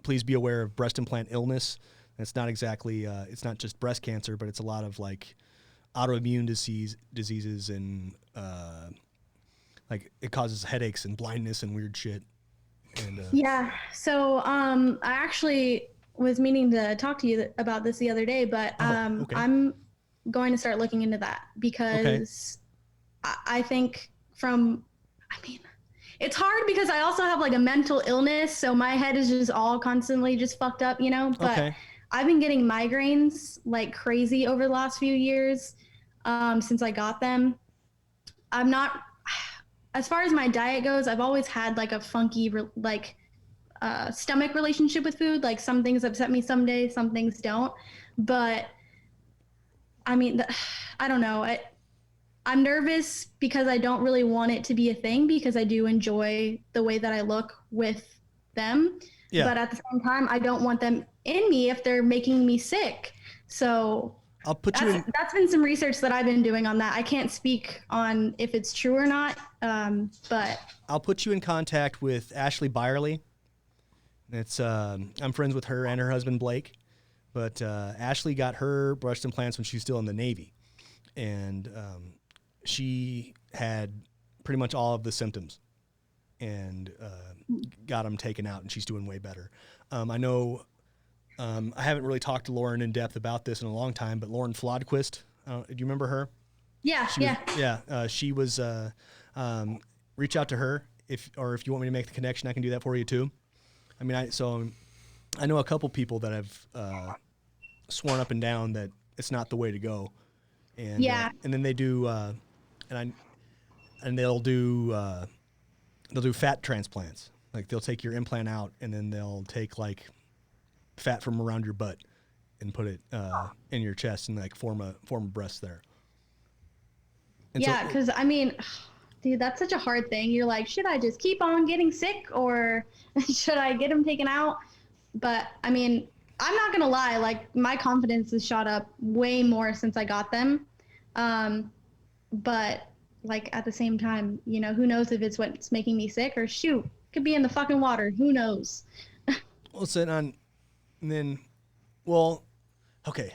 Please be aware of breast implant illness. And it's not exactly. It's not just breast cancer, but it's a lot of like autoimmune diseases and like it causes headaches and blindness and weird shit. And Yeah. So I actually was meaning to talk to you about this the other day, but okay. I'm going to start looking into that because I think it's hard because I also have like a mental illness, so my head is just all constantly just fucked up, but Okay. I've been getting migraines like crazy over the last few years since I got them. I'm not, as far as my diet goes, I've always had like a funky stomach relationship with food. Like some things upset me some days, some things don't. But I mean, I don't know. I'm nervous because I don't really want it to be a thing because I do enjoy the way that I look with them. Yeah. But at the same time, I don't want them in me if they're making me sick. So I'll put you in. that's been some research that I've been doing on that. I can't speak on if it's true or not, but I'll put you in contact with Ashley Byerly. It's I'm friends with her and her husband Blake, but Ashley got her breast implants when she was still in the Navy, and she had pretty much all of the symptoms, and got them taken out, and she's doing way better. I know. I haven't really talked to Lauren in depth about this in a long time, but Lauren Flodquist, do you remember her? yeah. She was. Reach out to her if you want me to make the connection, I can do that for you too. I mean, I know a couple people that have sworn up and down that it's not the way to go, and Yeah. and then they do, and they'll do fat transplants. Like they'll take your implant out and then they'll take like fat from around your butt and put it in your chest and like form a breast there. And Yeah, so- because I mean, dude, that's such a hard thing. You're like, should I just keep on getting sick or should I get them taken out? But I mean, I'm not gonna lie, like my confidence has shot up way more since I got them. But like at the same time, who knows if it's what's making me sick or shoot, could be in the fucking water. Who knows? Okay.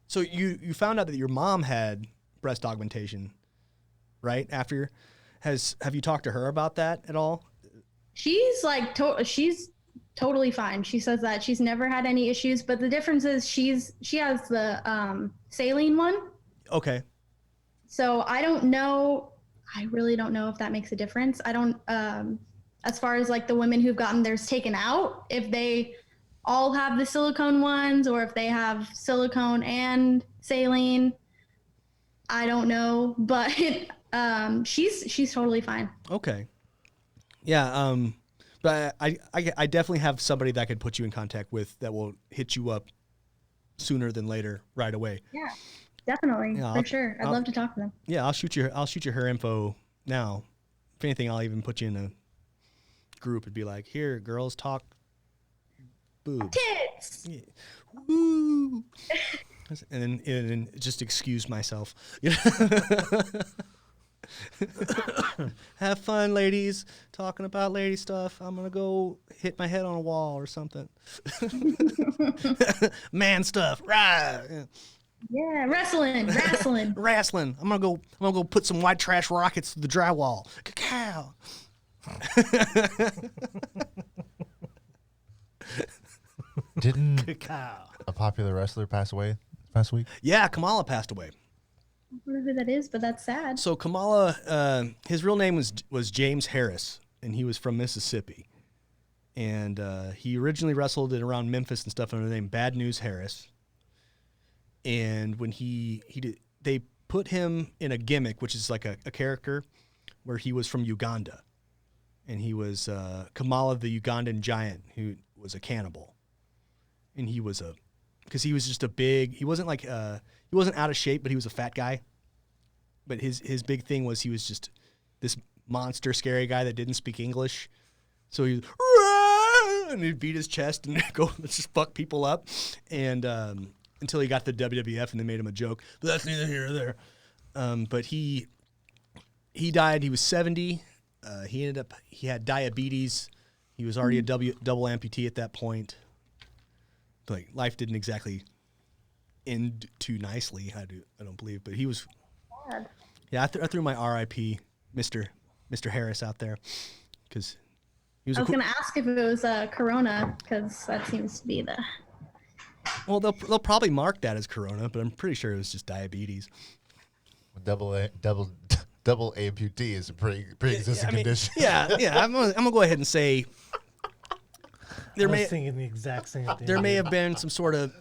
So you found out that your mom had breast augmentation, right? Have you talked to her about that at all? She's like, she's totally fine. She says that she's never had any issues, but the difference is she has the saline one. Okay. So I don't know. I really don't know if that makes a difference. I don't, as far as like the women who've gotten theirs taken out, if they all have the silicone ones or if they have silicone and saline, I don't know, but she's totally fine. Okay. Yeah. But I definitely have somebody that I could put you in contact with that will hit you up sooner than later, right away. Yeah, definitely. Yeah, for sure. I'd love to talk to them. Yeah, I'll shoot you her info now. If anything, I'll even put you in a group and be like, here, girls talk boobs. Tits! Yeah. Woo! and then just excuse myself. Have fun, ladies. Talking about lady stuff. I'm gonna go hit my head on a wall or something. Man stuff. Right. Yeah. Yeah, wrestling. Wrestling. I'm gonna go put some white trash rockets through the drywall. Cacao. Didn't Cow. a popular wrestler pass away last week? Yeah, Kamala passed away. I don't know who that is, but that's sad. So Kamala, his real name was James Harris, and he was from Mississippi. And he originally wrestled it around Memphis and stuff under the name Bad News Harris. And when they put him in a gimmick, which is like a character, where he was from Uganda, and he was Kamala the Ugandan giant, who was a cannibal. And he was because he was just a big. He wasn't like he wasn't out of shape, but he was a fat guy. But his big thing was he was just this monster, scary guy that didn't speak English. So he and he'd beat his chest and go just fuck people up, and until he got to the WWF and they made him a joke. But that's neither here nor there. But he died. He was 70. He had diabetes. He was already a double amputee at that point. But like, life didn't exactly end too nicely. I don't believe, but he was. Sad. Yeah, I threw my R.I.P. Mr. Harris out there because he was. I was gonna ask if it was Corona because that seems to be the. Well, they'll probably mark that as Corona, but I'm pretty sure it was just diabetes. Double amputee is a pre-existing condition. Yeah. I'm gonna go ahead and say I was thinking the exact same thing. there may have been some sort of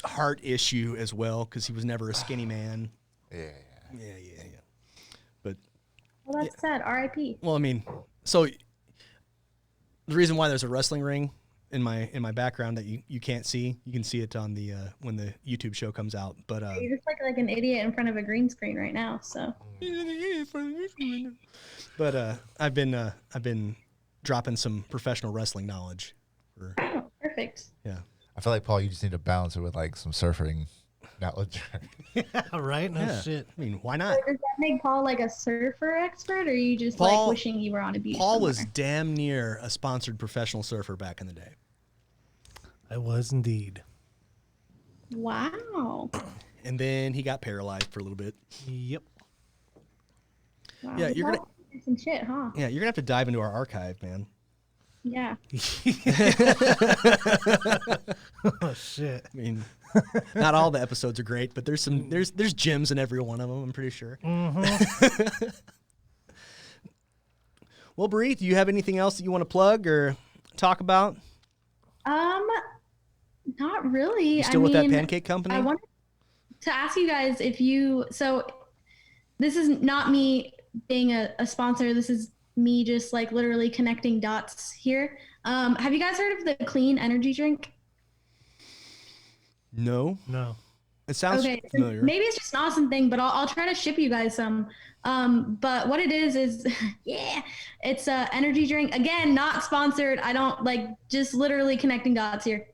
heart issue as well because he was never a skinny man. Yeah. Yeah. But Well, that's sad. R.I.P. well, I mean, so the reason why there's a wrestling ring in my background that you can't see, you can see it on the when the YouTube show comes out. But You're just like an idiot in front of a green screen right now. So but I've been dropping some professional wrestling knowledge. oh, perfect. Yeah. I feel like, Paul, you just need to balance it with like some surfing knowledge. Right? No Yeah. shit. I mean, why not? So does that make Paul like a surfer expert, or are you just Paul- like wishing you were on a beach? Paul was somewhere? damn near a sponsored professional surfer back in the day. I was indeed. Wow. And then he got paralyzed for a little bit. Yep. Wow. Yeah, You you're gonna- Paul did some shit, huh? Yeah, you're gonna have to dive into our archive, man. Yeah. Oh shit. I mean, not all the episodes are great, but there's gems in every one of them. I'm pretty sure. Well, Bree, do you have anything else that you want to plug or talk about? Not really. You still I with that mean, pancake company? I wanted to ask you guys if you. So, this is not me being a sponsor. This is me just like literally connecting dots here. Have you guys heard of the Clean Energy drink? No, No. it sounds Okay, so familiar. maybe it's just an awesome thing, but I'll try to ship you guys some. But what it is yeah, it's a energy drink. Again, not sponsored. I don't like just literally connecting dots here.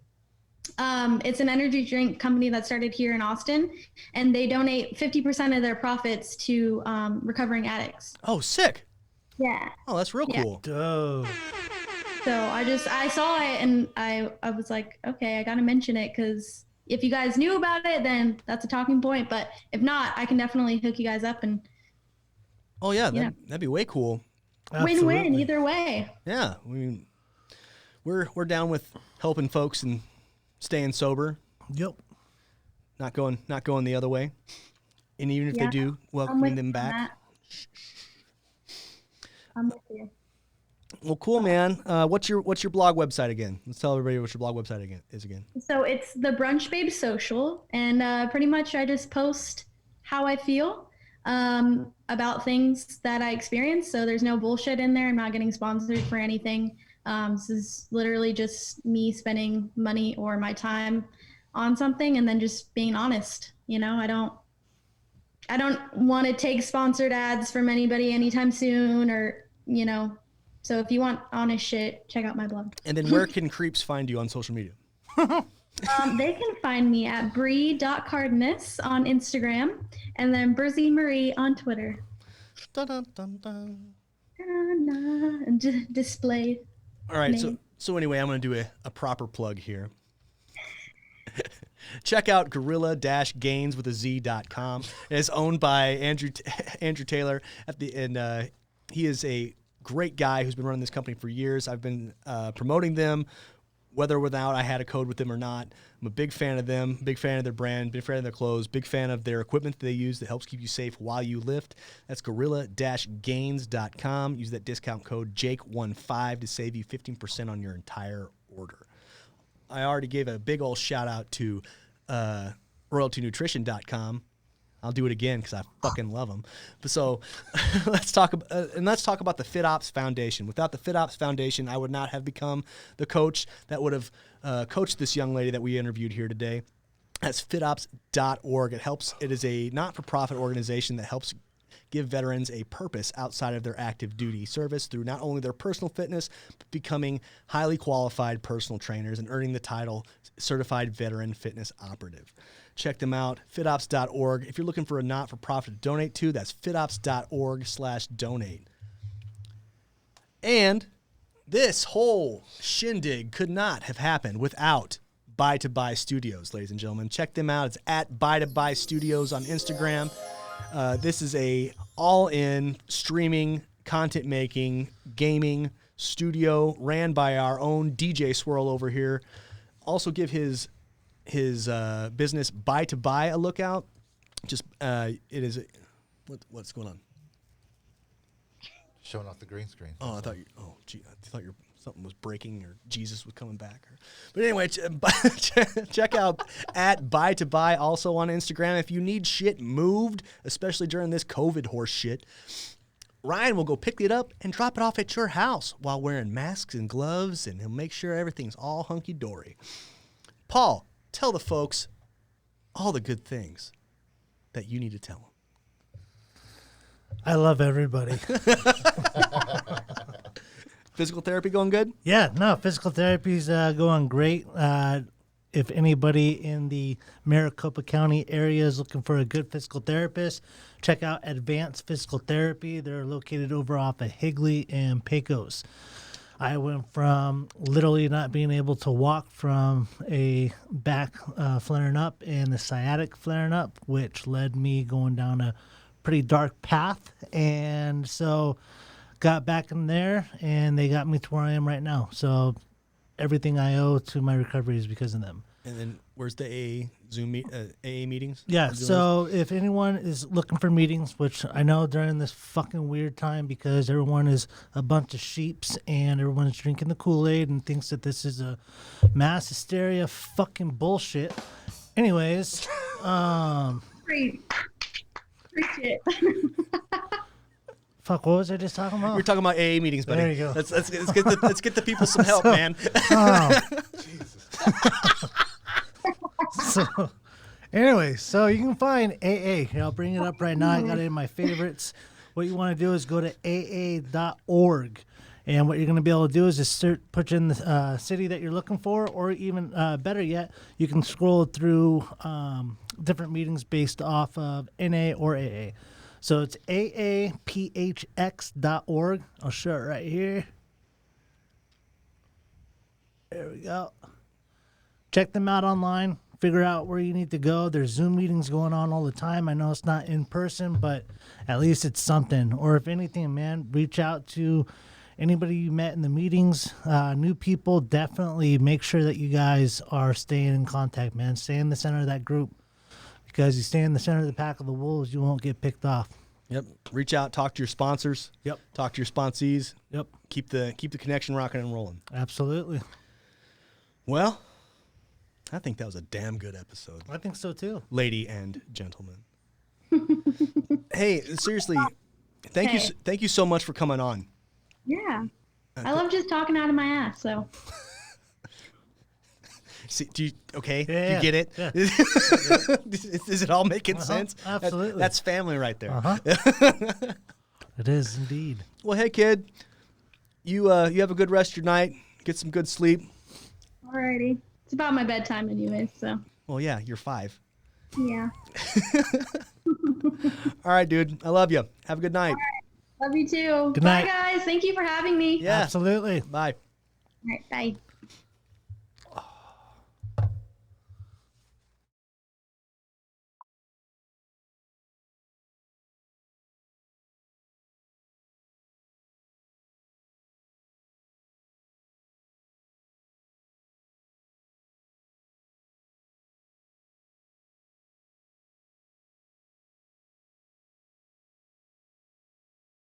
It's an energy drink company that started here in Austin, and they donate 50% of their profits to recovering addicts. Oh, sick. Yeah. Oh, that's real Yeah. cool. Dope. So I saw it and I was like, okay, I got to mention it because if you guys knew about it, then that's a talking point. But if not, I can definitely hook you guys up and Oh yeah, Yeah. that'd be way cool. win-win Absolutely. either way. Yeah, I mean, we're down with helping folks and staying sober, Yep. not going the other way. And even if Yeah, they do, I'm welcoming with them you on back. that. I'm with you. Well, cool, man. What's your blog website again? Let's tell everybody what your blog website is again. So it's the Brunch Babe Social, and pretty much I just post how I feel about things that I experience. So there's no bullshit in there. I'm not getting sponsored for anything. This is literally just me spending money or my time on something and then just being honest. You know, I don't want to take sponsored ads from anybody anytime soon, or you know. So if you want honest shit, check out my blog. And then where can creeps find you on social media? They can find me at Bree.Cardenas on Instagram and then Brizzy Marie on Twitter. Dun, dun, dun, dun. And displayed. All right, Name. so anyway, I'm going to do a proper plug here. Check out gorilla-gains with a Z.com. It's owned by Andrew Taylor and he is a great guy who's been running this company for years. I've been promoting them, whether or without I had a code with them or not. I'm a big fan of them, big fan of their brand, big fan of their clothes, big fan of their equipment that they use that helps keep you safe while you lift. That's gorilla-gains.com. Use that discount code Jake15 to save you 15% on your entire order. I already gave a big old shout out to royaltynutrition.com. I'll do it again because I fucking love them. But so let's talk about the FitOps Foundation. Without the FitOps Foundation, I would not have become the coach that would have coached this young lady that we interviewed here today. That's fitops.org. It is a not-for-profit organization that helps give veterans a purpose outside of their active duty service through not only their personal fitness, but becoming highly qualified personal trainers and earning the title Certified Veteran Fitness Operative. Check them out, fitops.org. If you're looking for a not-for-profit to donate to, that's fitops.org/donate. And this whole shindig could not have happened without Buy2Buy Studios, ladies and gentlemen. Check them out. It's at Buy2Buy Studios on Instagram. This is a all-in streaming, content-making, gaming studio ran by our own DJ Swirl over here. Also give his business Buy2Buy a look out. Just it is what's going on? Showing off the green screen. Oh, I thought something was breaking or Jesus was coming back. But anyway, check out at Buy2Buy also on Instagram. If you need shit moved, especially during this COVID horse shit, Ryan will go pick it up and drop it off at your house while wearing masks and gloves, and he'll make sure everything's all hunky-dory. Paul, tell the folks all the good things that you need to tell them. I love everybody. Physical therapy going good? Yeah, no, physical therapy's going great. If anybody in the Maricopa County area is looking for a good physical therapist, check out Advanced Physical Therapy. They're located over off of Higley and Pecos. I went from literally not being able to walk from a back flaring up and the sciatic flaring up, which led me going down a pretty dark path. And so got back in there and they got me to where I am right now. So everything I owe to my recovery is because of them. And then where's the AA meetings? Yeah, so if anyone is looking for meetings, which I know during this fucking weird time because everyone is a bunch of sheeps and everyone's drinking the Kool-Aid and thinks that this is a mass hysteria fucking bullshit. Anyways, Great shit. fuck, what was I just talking about? We're talking about AA meetings, buddy. There you go. Let's get the people some help, man. So, anyway, so you can find AA. Here, I'll bring it up right now. I got it in my favorites. What you want to do is go to aa.org. And what you're going to be able to do is just put in the city that you're looking for, or even better yet, you can scroll through different meetings based off of NA or AA. So it's aaphx.org. I'll show it right here. There we go. Check them out online. Figure out where you need to go. There's Zoom meetings going on all the time. I know it's not in person, but at least it's something. Or if anything, man, reach out to anybody you met in the meetings. New people, definitely make sure that you guys are staying in contact, man. Stay in the center of that group. Because you stay in the center of the pack of the wolves, you won't get picked off. Yep. Reach out, talk to your sponsors. Yep. Talk to your sponsees. Yep. Keep the connection rocking and rolling. Absolutely. Well, I think that was a damn good episode, I think so too. lady and gentlemen. Hey, seriously, thank you so much for coming on. Yeah. I love just talking out of my ass, so. See, okay? Yeah, you get it? yeah. Is it all making sense? Absolutely. That's family right there. It is indeed. Well, hey, kid, you have a good rest of your night. Get some good sleep. Alrighty. It's about my bedtime anyway, so. Well, yeah, you're 5. Yeah. All right, dude. I love you. Have a good night. Love you too. Good Bye, night. guys. Thank you for having me. Yeah. Absolutely. Bye. All right, bye.